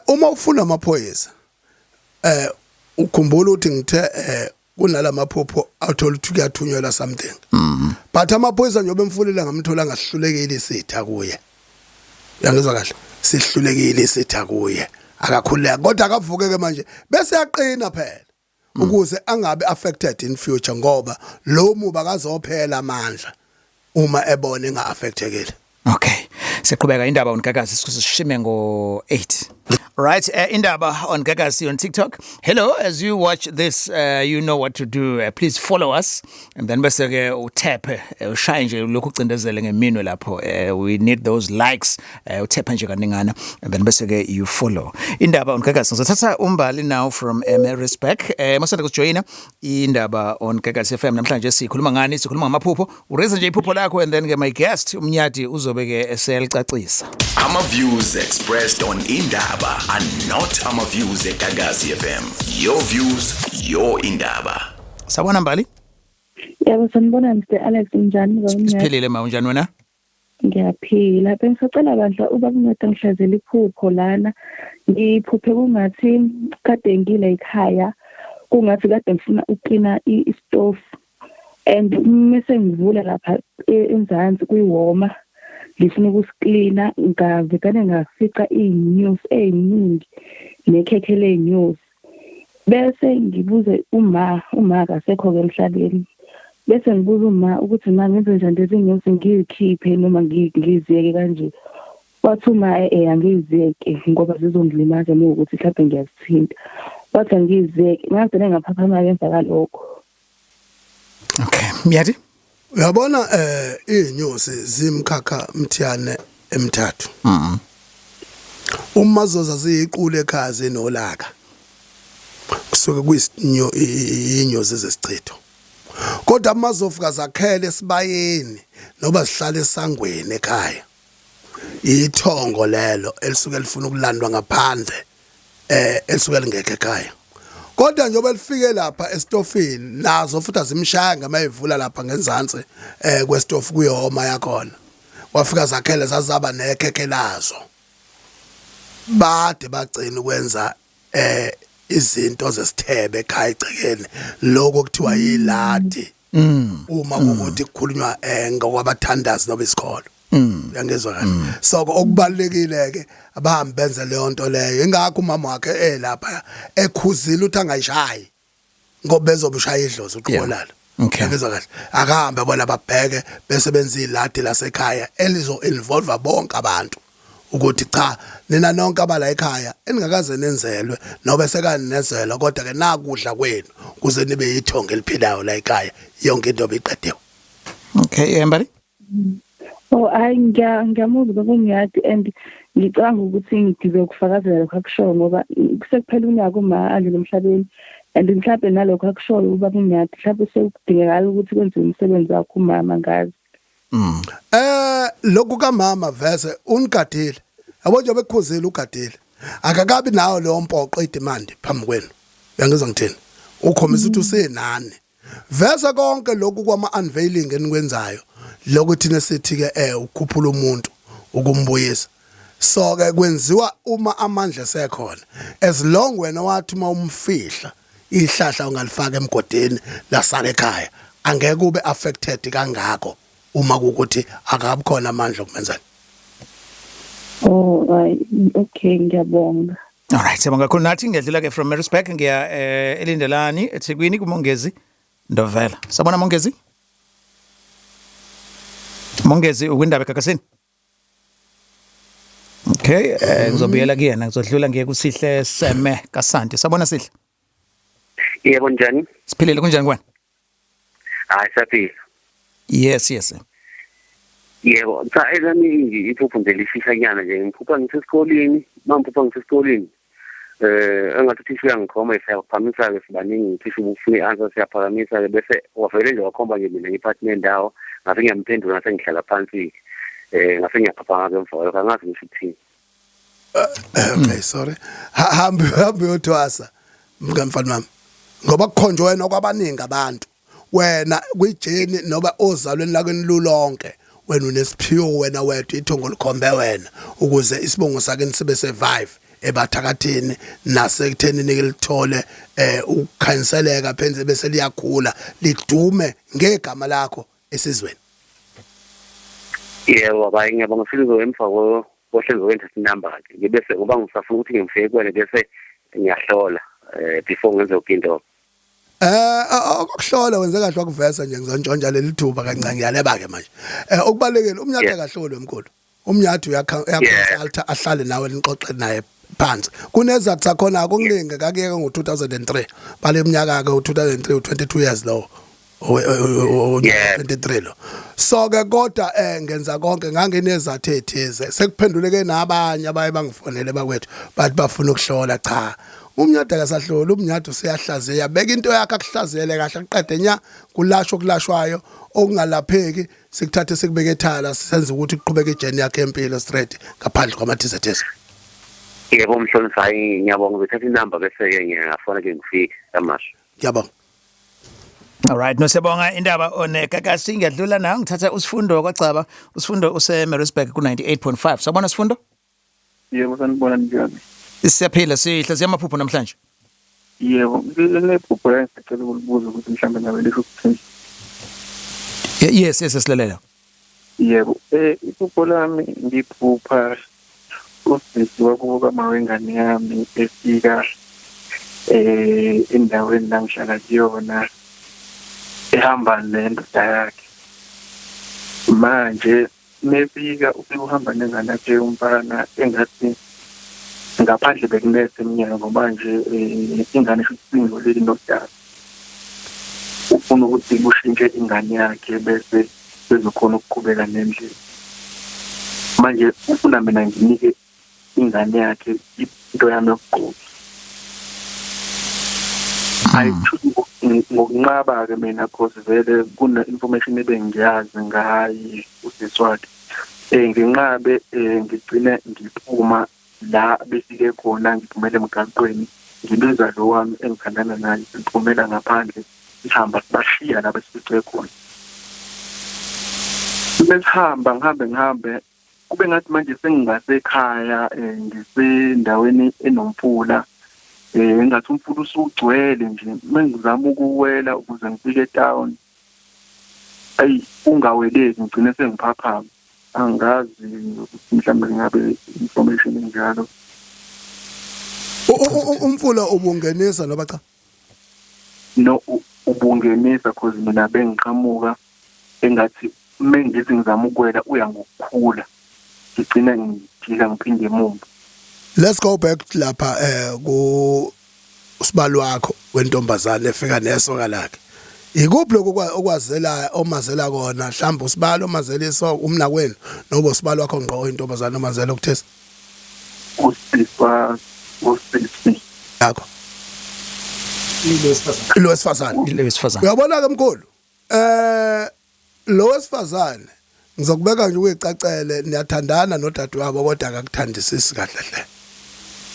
[SPEAKER 2] Uma ufuna amaphoyisa ukhumbula ukuthi ngithe kunala maphupho athola ukuthi kuyathunyelwa something. But amaphoyisa njobe emfulile ngamthola ngahlulekile isitha kuye. Yangizwa kahle sihlulekile isitha kuye akakhuleka kodwa akavukeke manje bese yaqina phela ukuze angabe affected in future ngoba lo muba kazophela amandla uma ebone nga affectekile.
[SPEAKER 1] Okay, siqhubeka indaba on Gagas sishime ngo-8. Right, indaba on Gagas on TikTok. Hello, as you watch this, you know what to do. Please follow us and then bese ke utap ushaya nje lokhu ucindezele ngeminwe lapho. We need those likes. Utap nje kaningana and then bese ke you follow. Indaba on Gagas. Ngizothatha umbali now from Respect. Masanda kujoyina indaba on Gagas FM namhlanje sikhuluma ngani? Sikhuluma ngamaphupho. Uraise nje iphupho lakho and then ke my guest umnyati uzobeke eselicacisa.
[SPEAKER 6] Ama views expressed on Indaba are not ama views at Gagasi FM. Your views, your Indaba.
[SPEAKER 1] Sawona Mbali?
[SPEAKER 11] Yebo sanibona Mr Alex njani
[SPEAKER 1] Siphilile ma unjani wena?
[SPEAKER 11] Ngiyaphila. Bengisacela bandla ubaba unceda ngihlazela iphupho lana. Ngiphuphe kungathi kade ngile ekhaya. Kungathi kade ngifuna uklina istove and mise ngivula lapha enzansi kuyiwoma. Ngifuna ukusiklina ngavekane ngafica inews eziningi nekhekhele inews bese ngibuze uma akasekho ke emhlabeni bese ngibuza uma ukuthi mina ngenze njani lezi news ngiyikhiphe noma ngiziyeke kanje wathi uma angiziyeke ngoba zizongilimaza ukuthi mhlawumbe ngiyazithinta wathi angiziyeke ngazele ngaphaphama emva kalokho.
[SPEAKER 1] Okay, Miyati?
[SPEAKER 2] Uyabona inyosi zimkhakha mthiyane emithathu. Uma zoza ziyiqule ekhazi nolaka. Kusuke kuyinyosi zesichitho. Kodwa amazofika zakhele esibayeni noba sihlala esangweni ekhaya. Ithongo lelo elisuke lifuna ukulandwa ngaphandle elisuke lingekho ekhaya. Kodwa njoba lifike lapha estofini nazo futhi azimshaya ngamayivula lapha ngenzansi kwestofu kuyoma yakhona wafika zakhele zazaba nekhekhe lazo bade bagcina ukwenza izinto zesithebe ekhaya egcekeni lokho kuthiwa yiladi uma ukuthi kukhulunywa ngokwabathandazi noba isikholo uyangezwa kahle so okubalekile ke abahambi benze leyo nto leyo ingakho umama wakhe lapha ekhuzile uthi angayishayi ngoba bezobushaya idlozi uqolala uyangezwa kahle akahambe bona babheke bese benza iladi lasekhaya elizo involve bonke abantu ukuthi cha nina nonke abala ekhaya eningakaze nenzelwe nobe sekanezelwa kodwa ke nakudla kwenu kuze nibe yithonga eliphilayo la ekhaya yonke into beyiqediwe.
[SPEAKER 1] Okay, Embali.
[SPEAKER 11] Oh, ngiyamuzwa baba uMyati and ngicanga ukuthi ngidize ukufakazela lokho akushoyo ngoba kusekuphela unyaka uma adlule emhlabeni and mhlawumbe nalokho akushoyo ubaba uMyati mhlawumbe sekudingakala ukuthi kwenziwe umsebenzi wakho umama ngazi.
[SPEAKER 2] Lokhu kamama vese unigadile yabo nje bekukhuzile ugadile akakabi nawo leyo mpoqo idemand phambi kwenu uyangizwa ngithini ukhombisa ukuthi usenani vese konke lokhu kwama unveiling enikwenzayo lokho thina sithi ke ukukhuphula umuntu ukumbuyisa so ke kwenziwa uma amandla sekhona as long wena wathi uma umfihla ihlahla ungalifaka emgodini lasala ekhaya angeke ube affected kangako uma ukuthi akabukhona amandla okumenzela.
[SPEAKER 11] Oh, okay, ngiyabonga.
[SPEAKER 1] All right, siyabonga kakhulu nathi ngiyadlula ke from Maritzburg ngiya eLindelani eThekwini kuMongezi Ndovela. Sabona Mongezi? Mongezi ukwindaba eGagasini. Okay, ngizobuyela kuyena ngizodlula ngiye kuSihle Seme kaSanti. Sabona Sihle?
[SPEAKER 12] Yebo njani?
[SPEAKER 1] Siphilile kunjani kwani?
[SPEAKER 12] Hayi saphila.
[SPEAKER 1] Yes.
[SPEAKER 12] Yebo, cha elami iphupho nje lifishanyana nje ngiphupha ngisesikoleni, mamphupha ngisesikoleni. Engathi uthisha uyangikhoma esiyaphamisa ke sibaningi uthisha ubufuna i-answer siyaphakamisa ke bese wavele nje wakhomba nje mina ngipartner ndawo ngase ngiyamphendula ngase ngihlala phansi ngase ngiyaphapha ke mfowethu kangazi ngisho ukuthini.
[SPEAKER 2] Okay, sorry. Hambe uyothwasa mkamfana mami. Ngoba kukhonjwe wena kwabaningi abantu. Wena kwijeni noba ozalweni lakweni lulonke wena unesiphiwo wena wethu ithongo likhombe wena ukuze isibongo sakhe sibe survive ebathakathini nasekutheni nikilithole ukukhanseleka phenze bese liyakhula lidume ngegama lakho esizweni.
[SPEAKER 12] Yebo baba ngiyabonga sizo emva kohlenzo wenza number ke ngibese ngoba ngisafuna ukuthi ngimfike kwena bese ngiyahlola before ngenze into.
[SPEAKER 2] Okuhlola wenze kahle wakuvesa nje ngizontshontja leli thuba kancane ngiyaleba ke manje. Okubalekile umnyathi akahlolwe emkhulu. Umnyathi uyaconsulta ahlale nawe nixoxe naye phansi. Kunezathu zakhona akuningi kakuyeke ngo2003 bale iminyaka ke u2003 22 years lo. 23 lo. So ke kodwa ngenza konke ngangenezathu ethize sekuphenduleke nabanye abaye bangifonele bakwethu bathi bafuna ukuhlola cha. Umnyathi akasahlola umnyathi useyahlaziya beka into yakhe akuhlaziyele kahle aqede nya kulashwa kulashwayo okungalapheki sikuthathe sikubeke ethala senze ukuthi uqhubeke ijeni yakhe empilo straight ngaphandle kwamathizethes.
[SPEAKER 12] Yebo mhlonisayi ngiyabonga ukuthatha inamba bese ke ngiyafona ke ngifike kamasho.
[SPEAKER 2] Ngiyabonga.
[SPEAKER 1] All right, no siyabonga indaba onegagasi ngiyadlula nayo ngithatha uSifundo kwaCaba. USifundo use Maritzburg ku 98.5. Sabona Sifundo?
[SPEAKER 13] Yebo sanibona njani?
[SPEAKER 1] Siyaphila sihle siyamaphupho namhlanje.
[SPEAKER 13] Yebo, le phupho ngicela ukubuza ukuthi mhlambe ngabe lisho ukuthini.
[SPEAKER 1] Yes, silalela.
[SPEAKER 13] Yebo, iphupho lami ngiphupha usisi wakuba mawengane yami efika endaweni la ngihlala kuyona ehamba nendoda yakhe. Manje mefika ukuhamba nengane yakhe yomfana engathi ngaphandle bekunese eminyango manje ingane isho leli nodala ufuna ukuthi kushintshe ingane yakhe bese bezokhona ukuqhubeka nendlela manje ufuna mina nginike ingane yakhe into yami yokuqhubeka ayithuthi ngokunqaba ke mina cause vele kuna information ebengiyazi ngayi usisi wakhe nginqabe ngigcine ngiphuma la besike khona ngiphumele emgaqweni ngibiza lo wami engikhandana naye siphumela ngaphandle sihamba sibashiya la besicwe khona ngihambe kube ngathi manje sengingasekhaya ngisendaweni enomfula Ngathi umfula usugcwele nje mengizama ukuwela ukuze ngifike etown ayi ungaweleki ngigcine sengiphaphama angazi ukuthi mhlawumbe ngabe information enjalo
[SPEAKER 2] umfula ubungenisa noba cha
[SPEAKER 13] no ubungenisa cause mina bengiqhamuka engathi mengithi ngizama ukwela uya ngokukhula ngigcina ngijika ngiphinde emuva.
[SPEAKER 2] Let's go back lapha ku sibalo wakho wentombazane efika nesoka lakhe. Ikuphi lokho okwazela omazela kona mhlawumbe usibalo omazela iso umna kwenu noba usibalo wakho ngqo intombazane omazela ukuthesa?
[SPEAKER 13] Usisi
[SPEAKER 2] yakho. Lo wesifazane. Uyabona ke mkhulu? Lo wesifazane ngizokubeka nje uyicacele niyathandana nodadewabo kodwa akakuthandisisi kahle hle.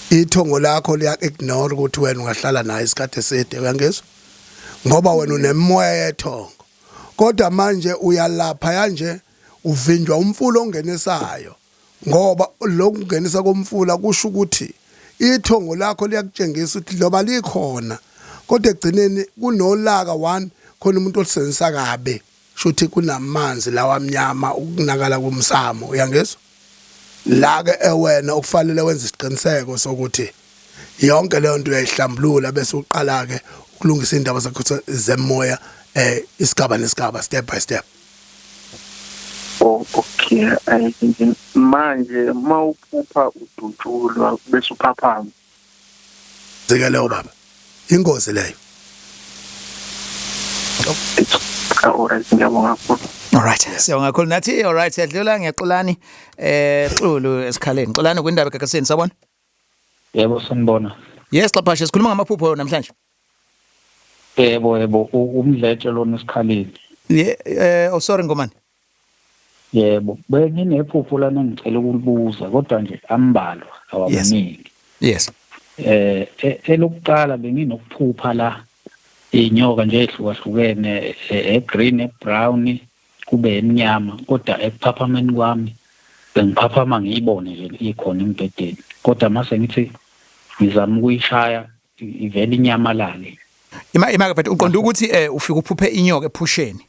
[SPEAKER 2] Ithongo lakho liya ignore ukuthi wena ungahlala naye isikhathi eside uyangizwa ngoba wena unemoya yethongo kodwa manje uyalapha kanje uvinjwa umfula ongenisayo ngoba lokungenisa komfula kusho ukuthi ithongo lakho liyakutshengisa ukuthi loba likhona kodwa egcineni kunolaka 1 khona umuntu olisenzisa kabe shuthi kunamanzi lawa amnyama ukunakala komsamo uyangizwa la ke wena ukufanele wenza isiqiniseko sokuthi yonke leyo nto uyayihlambulula bese uqala ke ukulungisa indaba zakho zemoya isigaba nesigaba step by step.
[SPEAKER 13] Okay I think manje mawuphupha udutshulwa bese uphaphama
[SPEAKER 2] zikele baba ingozi leyo.
[SPEAKER 1] Alright siyabonga kakhulu nathi alright siyadlula ngiyaxolani Xulu esikhaleni xolani kwindaba kakaseni sabona.
[SPEAKER 14] Yebo sanibona.
[SPEAKER 1] Yes Xaphashe sikhuluma ngamaphupho namhlanje.
[SPEAKER 14] Yebo umdletshe lona esikhaleni.
[SPEAKER 1] Oh sorry ngomani.
[SPEAKER 14] Yebo benginephupho lana ngicela ukulibuza kodwa nje ambalwa awamaningi.
[SPEAKER 1] Yes.
[SPEAKER 14] Elokuqala benginokuphupha la inyoka nje ehlukahlukene egreen ebrown kube emnyama kodwa ekuphaphameni kwami bengiphaphama ngiyibone nje ikhona embedeni kodwa mase ngithi ngizama ukuyishaya ivele inyamalale.
[SPEAKER 1] Ima ke uqonda ukuthi ufika uphuphe inyoka ephusheni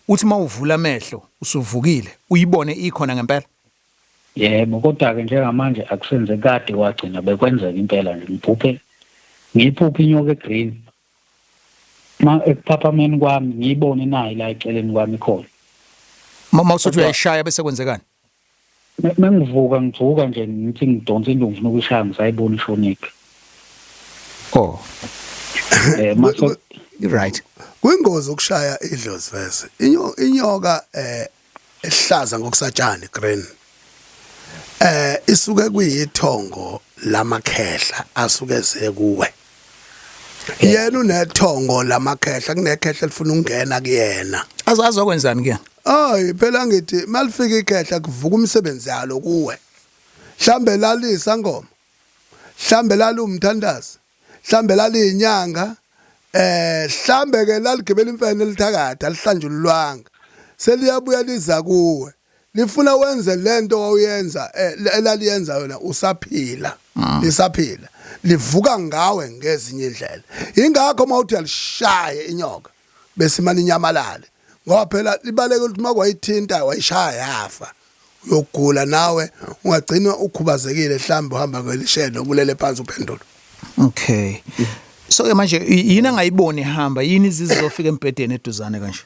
[SPEAKER 1] uthi mawuvula amehlo usuvukile uyibone ikhona ngempela.
[SPEAKER 14] Yebo kodwa ke njengamanje akusenze kade wagcina bekwenzeka impela nje ngiphuphe inyoka egreen ekuphaphameni kwami ngiyibone nayi la eceleni kwami khona.
[SPEAKER 1] Mama usuthi uyayishaya bese kwenzekani?
[SPEAKER 14] Mengivuka nje ngithi ngidonsa indlovu nokushaya ngisayibona ishonike.
[SPEAKER 1] Oh. Right.
[SPEAKER 2] Kwingozi ukushaya idlozi vese. Inyoka ehlaza ngokusatshana green. Isuke kuyithongo lamakhehla asuke ezekuwe. Yena unethongo lamakhehla kunekhehla elifuna ukungena kuyena.
[SPEAKER 1] Azokwenzani ke?
[SPEAKER 2] Hayi phela ngithi malifika ikhehla kuvuka umsebenzi yalo kuwe. Mhlambe lalisa ngoma. Mhlambe lali umthandazi. Mhlambe lali inyanga. Mhlambe ke laligibela imfene elithakade alihlanjululwanga. Seliyabuya liza kuwe. Lifuna wenze lento wawuyenza elaliyenza yona usaphila. Lisaphila. Livuka ngawe ngezinye indlela. Ingakho mawuthi alishaya inyoka bese imali inyamalale. Ngoba phela libaleke ukuthi makwayithinta wayishaya yafa. Uyogula nawe ungagcina ukhubazekile mhlambe uhamba ngelishelo nokulele phansi uphendulo.
[SPEAKER 1] Okay. So ke manje yini angayiboni ihamba yini izizofika empedeni eduzane kanje?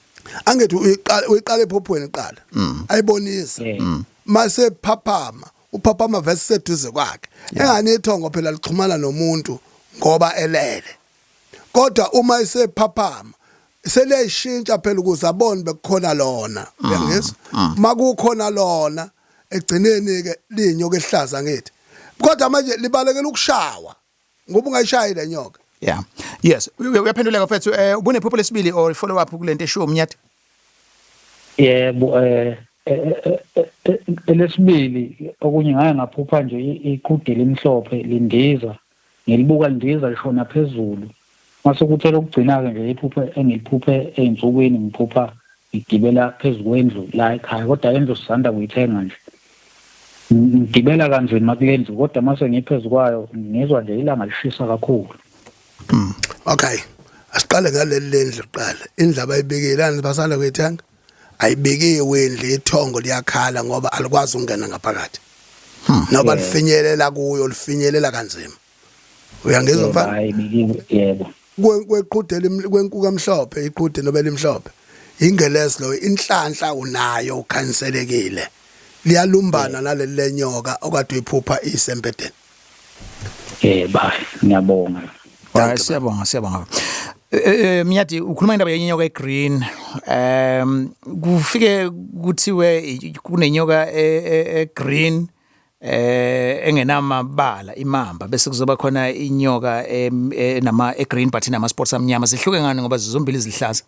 [SPEAKER 2] Angethi uyiqala ephophweni iqala. Ayibonisa. Mase phaphama. Uphaphama vese seduze kwakhe. Engane ithongo phela lixhumana nomuntu ngoba elele. Kodwa uma isephaphama seliyishintsha phela ukuze abone bekukhona lona. Uyangizwa? Makukhona lona egcineni ke linyoka ehlaza ngithi. Kodwa manje libalekela ukushawa. Ngoba ungayishayi le nyoka.
[SPEAKER 1] Yeah. Yes. Uyaphenduleka mfethu ubune iphupho lesibili or follow up kulento esho umnyathi?
[SPEAKER 14] Yebo lesibili okunye ngaye ngaphupha nje iqhude limhlophe lindiza ngilibuka lindiza lishona phezulu mase kuthi lokugcina ke nje iphupho engiliphuphe einsukwini ngiphupha ngigibela phezulu kwendlu la ekhaya kodwa indlu sisanda kuyithenga nje ngigibela kanzima kulendlu kodwa mase ngiphezulu kwayo ngizwa nje ilanga lishisa kakhulu.
[SPEAKER 2] Okay. Asiqale ngaleli lendlu qala. Indlaba ayibekilani basana kwethanga. Ayibekiwe indlu ithongo liyakhala ngoba alikwazi ukungena ngaphakathi. Noba lifinyelela kuyo lifinyelela kanzima. Uyangizwa mfana?
[SPEAKER 14] Ayibekiwe yebo.
[SPEAKER 2] Kweqhudela kwenkuka emhlophe iqhude nobela imhlophe. Ingelesi lo inhlanhla unayo ukhanselekile. Liyalumbana naleli lenyoka okade uyiphupha isempedeni.
[SPEAKER 14] Ngiyabonga.
[SPEAKER 1] Siyabonga. Mnyati ukhuluma indaba yenyoka egreen. Kufike kuthiwe kunenyoka egreen engenamabala imamba bese kuzoba khona inyoka egreen but inama spots amnyama zihluke ngani ngoba zizombili zihlaza.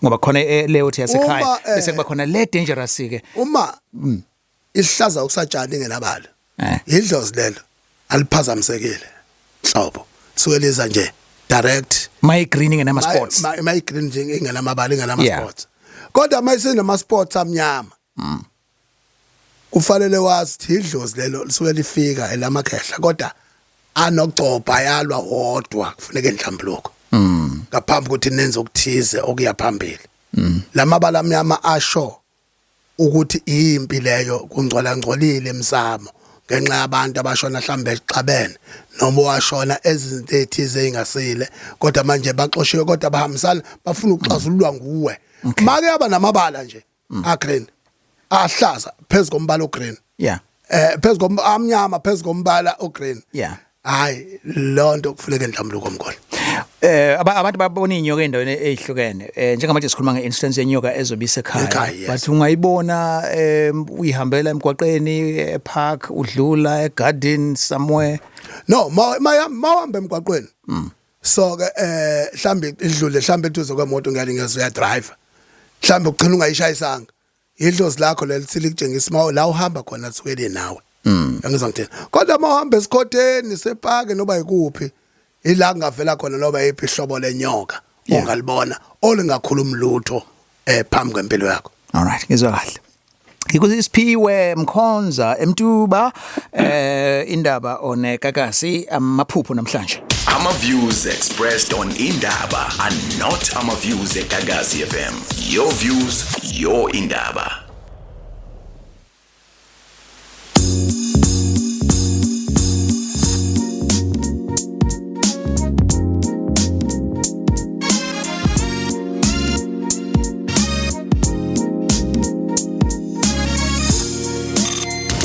[SPEAKER 1] Ngoba khona leyo thi yasekhaya bese kuba khona le dangerous ke.
[SPEAKER 2] Uma isihlaza ukusatshana ingenabala. Idlozi lelo aliphazamisekile. Hlobo. Sukeleza nje direct
[SPEAKER 1] my green ingenama spots.
[SPEAKER 2] My green nje ingenamabala ingenama spots. Kodwa mayise nama spots amnyama. Kufanele wazi idlozi lelo lisuke lifika elamakhehla kodwa anogcobha yalwa wodwa kufuneka endlambuluko. Ngaphambi ukuthi nenze ukuthize okuya phambili. Lamabala amnyama asho ukuthi impi leyo kungcola ngcolile emsamo ngenxa yabantu abashona mhlambe exabene noma washona ezinto ethize eingasile kodwa manje baxoshiwe kodwa bahambisana bafuna ukuxazululwa nguwe. Make yaba namabala nje green ahlaza phezulu kombala ogreen. Phezulu amnyama phezulu kombala ogreen. Hayi lonto kufuneka endlambuluko omkhulu.
[SPEAKER 1] Abantu babona inyoka endaweni ezihlukene njengamanje sikhuluma ngeinstance yenyoka ezobisa ekhaya but ungayibona uyihambela emgwaqeni epark udlula egarden somewhere
[SPEAKER 2] no mawambe emgwaqeni so ke mhlambe idlule mhlambe eduze kwemoto ngiyalingeza uya drive mhlambe ugcina ungayishayisanga idlozi lakho lelithile kutshengisa mawo la uhamba khona sukele nawe angizwa ngithini kodwa mawuhamba esikhotheni separk noba ikuphi ila ngavela khona loba iphi ihlobo lenyoka ongalibona olingakhuluma lutho phambi kwempilo yakho.
[SPEAKER 1] All right, ngizwa kahle. Ngikuthi Siphiwe Mkhonza eMtuba indaba onekakasi amaphupho namhlanje.
[SPEAKER 6] Ama views expressed on Indaba are not ama views eGagasi FM. Your views, your Indaba.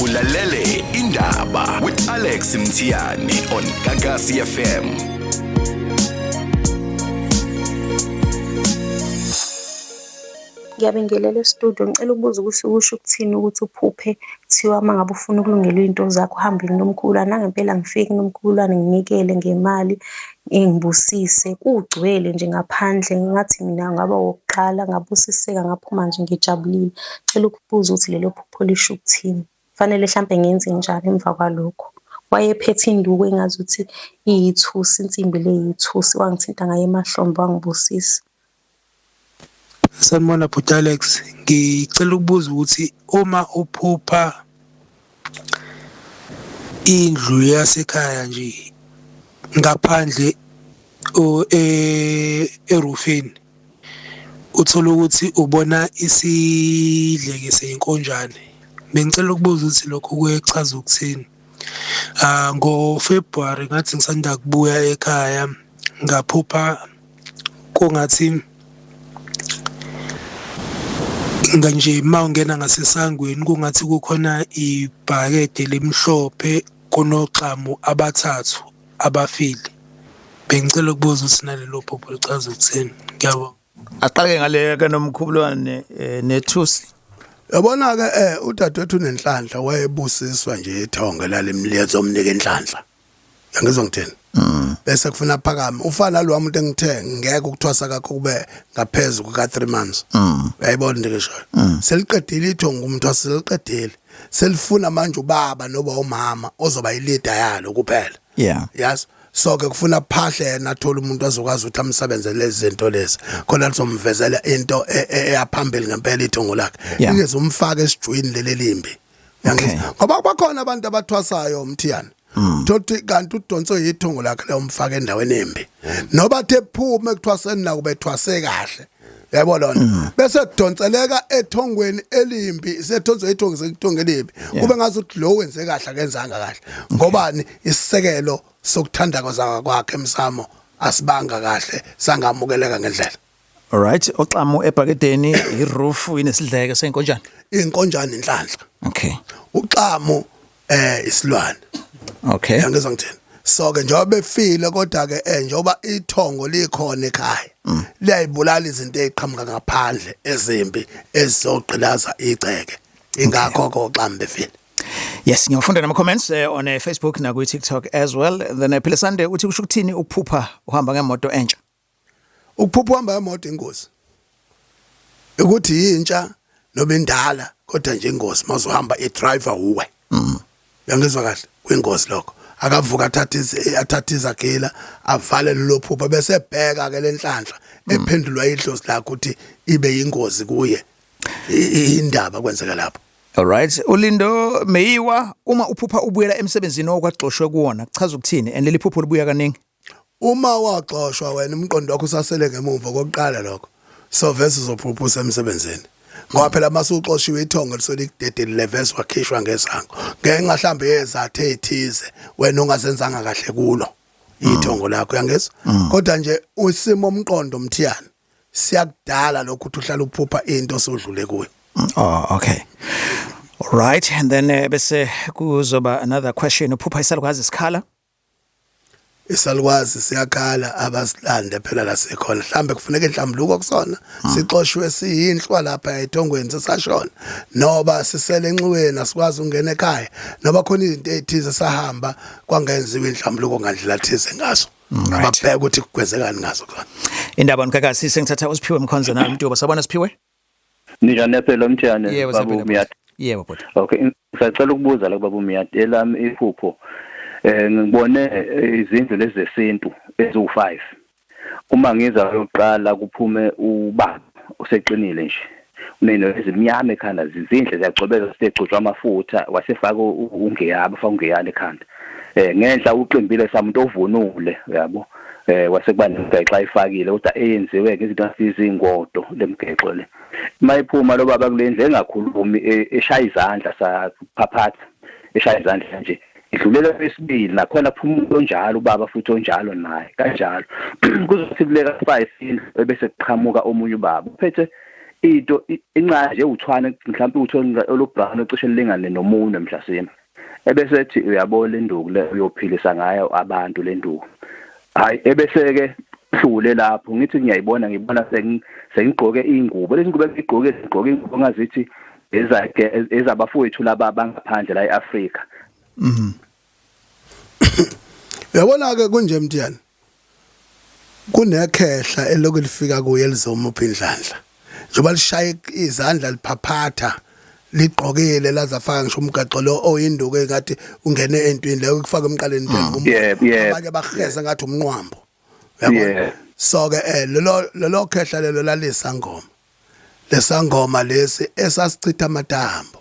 [SPEAKER 6] Ulalele Indaba with Alex Mtiani on Gagasi FM.
[SPEAKER 15] Ngiyabingelela studio ngicela ukubuza ukuthi usho ukuthini ukuthi uphuphe kuthiwa mangabe ufuna ukulungela into zakho uhambile nomkhulwana nangempela ngifike nomkhulwana nginikele ngemali engibusise kugcwele nje ngaphandle ngathi mina ngaba wokuqala ngabusiseka ngaphuma nje ngijabulile ngicela ukubuza ukuthi lelo phupho lisho ukuthini fanele mhlambe ngenze njani emva kwalokho wayephethe induku engazi ukuthi iyithusi insimbi leyithusi wangithinta ngaye emahlombe wangibusisa.
[SPEAKER 16] Sanibona Bhuti Alex, ngicela ukubuza ukuthi uma uphupha indlu yasekhaya nje ngaphandle erufini uthola ukuthi ubona isidleke seyinkonjane. Bengicela ukubuza ukuthi lokho kuyechaza ukuthini. Ngo-February ngathi ngisanda kubuya ekhaya ngaphupha kungathi nganje mawungena ngasesangweni kungathi kukhona ibhakede lemhlophe konoxamu abathathu abafile. Bengicela ukubuza ukuthi nalelo phupho lichaza ukuthini. Ngiyabonga.
[SPEAKER 1] Aqale ngale kaNomkhubulwane nethusi.
[SPEAKER 2] Yabona ke udadewethu unenhlanhla wayebusiswa nje ethonge lalemlezo omnika enhlanhla. Yangizwa ngithini? Bese kufuna phakame ufana lo umuntu engithe ngeke ukuthwasa kakho kube ngaphezulu kuka 3 months. Uyayibona into ngisho. Seliqedile ithonga umuntu aseliqedile. Selifuna manje ubaba noba umama ozoba yileader yalo kuphela. Yes. So ke kufuna phahle nathola umuntu azokwazi ukuthi amsebenzele lezi zinto lezi khona lizomvezela into eyaphambili ngempela ithongo lakhe ingeze umfaka esijwini leli limbi. Ngoba bakhona abantu abathwasayo umthiyana Thothi kanti udonso yithongo lakhe lomfaka endaweni embi noba the phume ekuthwaseni la kubethwase kahle yabo lona bese kudonseleka ethongweni elimbi sethonzo ithongo sekuthonge libi kube ngazuthi lo wenze kahle akenzanga kahle ngobani isisekelo sokuthanda kwakhe emsamo asibanga kahle sangamukeleka ngendlela.
[SPEAKER 1] All right, oxamo ebhakedeni iroof inesidleke senkonjani?
[SPEAKER 2] Inkonjani inhlanhla.
[SPEAKER 1] Okay.
[SPEAKER 2] Uxamo isilwane.
[SPEAKER 1] Okay.
[SPEAKER 2] Yangizwa ngithini. So ke njengoba befile kodwa ke njengoba ithongo likhona ekhaya liyayibulala izinto eziqhamuka ngaphandle ezimbi ezizoqhilaza igceke. Ingakho koxamo befile.
[SPEAKER 1] Yes, ngiyafunda nama comments on Facebook na ku TikTok as well. Then Philisande uthi kusho ukuthini ukuphupha uhamba ngemoto entsha?
[SPEAKER 2] Ukuphupha uhamba ngemoto ingozi. Ukuthi intsha noba indala kodwa nje ingozi mazuhamba idriver uwe. Yangizwa kahle kwingozi lokho. Akavuka athatha izagila avale lo phupha bese ebheka ke lenhlanhla ephendulwa idlozi lakhe ukuthi ibe ingozi kuye. Indaba kwenzeka lapho.
[SPEAKER 1] All right, Ulindo Meyiwa uma uphupha ubuyela emsebenzini okwaxoshwe kuwona kuchaza ukuthini and leli phupho libuya kaningi?
[SPEAKER 2] Uma waxoshwa wena umqondo wakho usasele ngemuva kokuqala lokho so vese uzophuphusa emsebenzini ngoba phela masuxoshiwe ithongo lisolikudedeli levese wakhishwa ngesango ngenxa mhlambe yezathu ezithize wena ongazenzanga kahle kulo ithongo lakho yangezwa kodwa nje usimo omqondo mthiyana siyakudala lokho ukuthi uhlala uphupha into osudlule kuyo.
[SPEAKER 1] Oh, okay. All right, and then bese kuzoba another question. Uphupha isalukwazi isikhala?
[SPEAKER 2] Isalukwazi siyakhala abasilande phela la sikhona. Mhlambe kufuneka inhlambuluko kusona. Sixoshwe siyinhlwa lapha ethongweni sesashona. Noba sisele enxiweni asikwazi ungena ekhaya. Noba khona izinto ezithize sahamba kwangenziwa inhlambuluko ngandlela thize ngaso. Ababheka ukuthi kukwenzekani ngazo khona.
[SPEAKER 1] Indaba nkakasi sengithatha uSiphiwe Mkhonza na uMntuba. Sabona Siphiwe?
[SPEAKER 17] Njani phela Mthiyane babu Miyati?
[SPEAKER 1] Yebo bhuti.
[SPEAKER 17] Okay, ngisacela ukubuza la babu Miyati elami iphupho. Ngibone izindlu lezi zesintu ezu5. Uma ngiza uyoqala kuphume ubaba useqinile nje. Uneno ezimnyama ekhanda zizindle ziyacobeka sicocwa amafutha wasefaka ungeyaba fa ungeyana ekhanda. Ngenhla uqimbile samuntu ovunule yabo. Wasekuba nemgexo ifakile uthi eyenziwe ngezinto ezizingodo lemgexo le. Mayiphuma lo baba kulendle engakhulumi eshaya izandla saphaphatha eshaya izandla nje. Idlulela kwesibili nakhona kuphuma onjalo ubaba futhi onjalo naye kanjalo. Kuzothi kuleka 5 indlu bese kuqhamuka omunye ubaba. Uphethe into incane nje uthwana mhlawumbe uthona olubhana ocishe lingane nomunwe mhlasini. Ebese ethi uyabona induku le uyophilisa ngayo abantu lenduku. Hayi ebese ke hlule lapho ngithi ngiyayibona ngibona sengigqoke ingubo lezingubo engigqoke ingubo ngazithi ezabafowethu laba bangaphandle la eAfrika.
[SPEAKER 2] Yabona ke kunje Mthiyane. Kunekhehla elokhu lifika kuye elizomupha indlandla. Njoba lishaya izandla liphaphatha ligqokile lazafaka ngisho umgaxo lo oyinduku engathi ungene entwini leyo kufaka emqaleni phela abanye baheza ngathi umnqwambo. Yabona. So ke lelo khehla lelo lalisa ngoma. Lesangoma lesi esasichitha amathambo.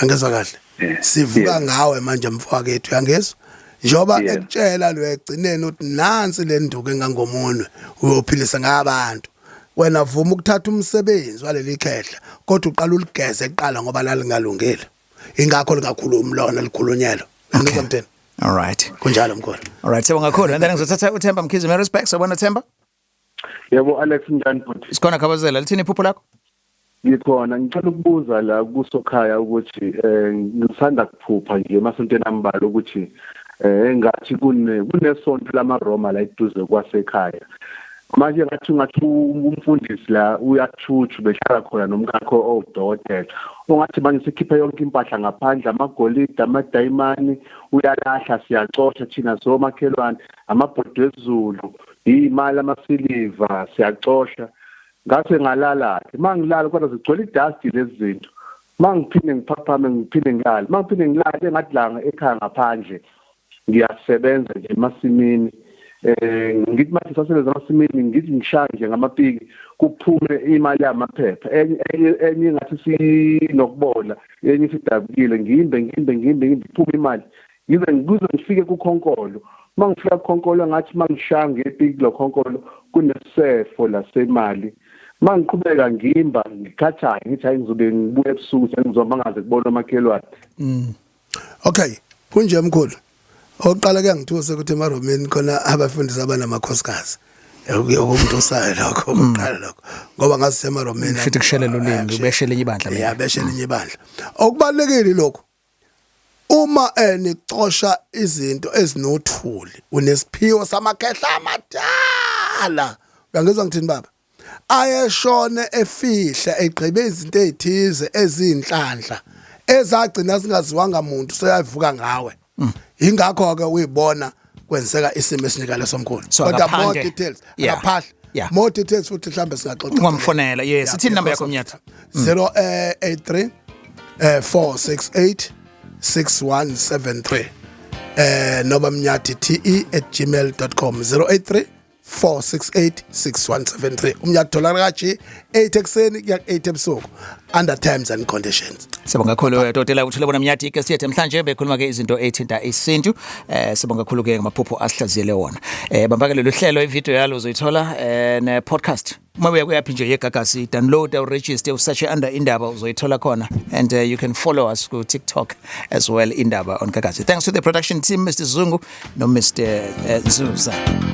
[SPEAKER 2] Yangezwa kahle. Sivuka ngawe manje mfowethu yangezwa. Njoba ekutshela lo egcineni uthi nansi le nduku engangomunwe uyophilisa ngabantu. Wena vuma ukuthatha umsebenzi waleli khehla kodwa uqala uligeze eqala ngoba lalingalungile. Ingakho likakhuluma lona likhulunyelo. Ngizwa mtheni.
[SPEAKER 1] All right.
[SPEAKER 2] Kunjalo mkhulu.
[SPEAKER 1] All right, sewonga kakhulu. And then ngizothatha uThemba Mkhize my respect. Sabona Themba?
[SPEAKER 18] Yebo Alex njani futhi?
[SPEAKER 1] Sikhona khabazela lithini iphupho lakho?
[SPEAKER 18] Ngikhona ngicela ukubuza la kusokhaya ukuthi ngisanda kuphupha nje emasontweni ambala ukuthi engathi kunesonto lamaRoma la eduze kwasekhaya. Manje ngathi umfundisi la uyathuthu behlala khona nomkakho odokotela. Ungathi manje sikhiphe yonke impahla ngaphandle amagolide amadayimani uyalahla siyacosha thina somakhelwane amabhodwe ezulu imali amasiliva siyacosha. Ngase ngalala ke mangilala kodwa zigcwele idust lezi zinto. Mangiphinde ngiphaphame ngiphinde ngilala. Mangiphinde ngilala engathi langa ekhaya ngaphandle. Ngiyasebenza nje emasimini. Ngithi manje sasebenza emasimini ngithi ngishanje ngamapiki kuphume imali yamaphepha. Enye ngathi sinokubola, enye sidabukile ngimbe kuphume imali. kuze ngifike kukhonkolo mangifika kukhonkolo ngathi mangishaya ngepiki lokhonkolo kunesefo lasemali mangiqhubeka ngimba ngikhathayo ngithi hayi ngizobe ngibuye ebusuku sengizoba ngaze kubona amakhelwane.
[SPEAKER 2] Okay kunje mkhulu oqala ke ngithuse ukuthi emaromeni khona abafundisi abanamakhosikazi umuntu osayo lokho uqala lokho ngoba ngasemaromeni
[SPEAKER 1] futhi kushelela ulimi ubeshele ibandla
[SPEAKER 2] mina beshele ibandla okubalekile lokho uma nicosha izinto ezinothuli unesiphiwo samakhehla amadala uyangizwa ngithini baba ayeshone efihla egqibe izinto ezithize ezinhlanhla ezagcina singaziwanga umuntu soyavuka ngawe ingakho ke uyibona kwenzeka isimo esinikala somkhulu kodwa more details akaphahla more details futhi mhlambe singaxoxa
[SPEAKER 1] ungamfonela yes ithini number yakho Mnyati
[SPEAKER 2] 083 468 6173 noba Mnyati te@gmail.com 083 4686173 Umnyati dollar kachi 8 ekseni kuya 8 ebusuku under terms and conditions.
[SPEAKER 1] Sibonga kakhulu Dotela uthule bona Mnyati ike siyethe namhlanje bekhuluma ke izinto ethinta isintu sibonga kakhulu ke ngamaphupho asihlaziyele wona bambake lelo hlelo ivideo yalo uzoyithola ne podcast uma uya kuyaphi nje yeGagasi download or register usearch under Indaba uzoyithola khona and you can follow us ku TikTok as well Indaba on Gagasi. Thanks to the production team Mr Zungu no Mr Zuza.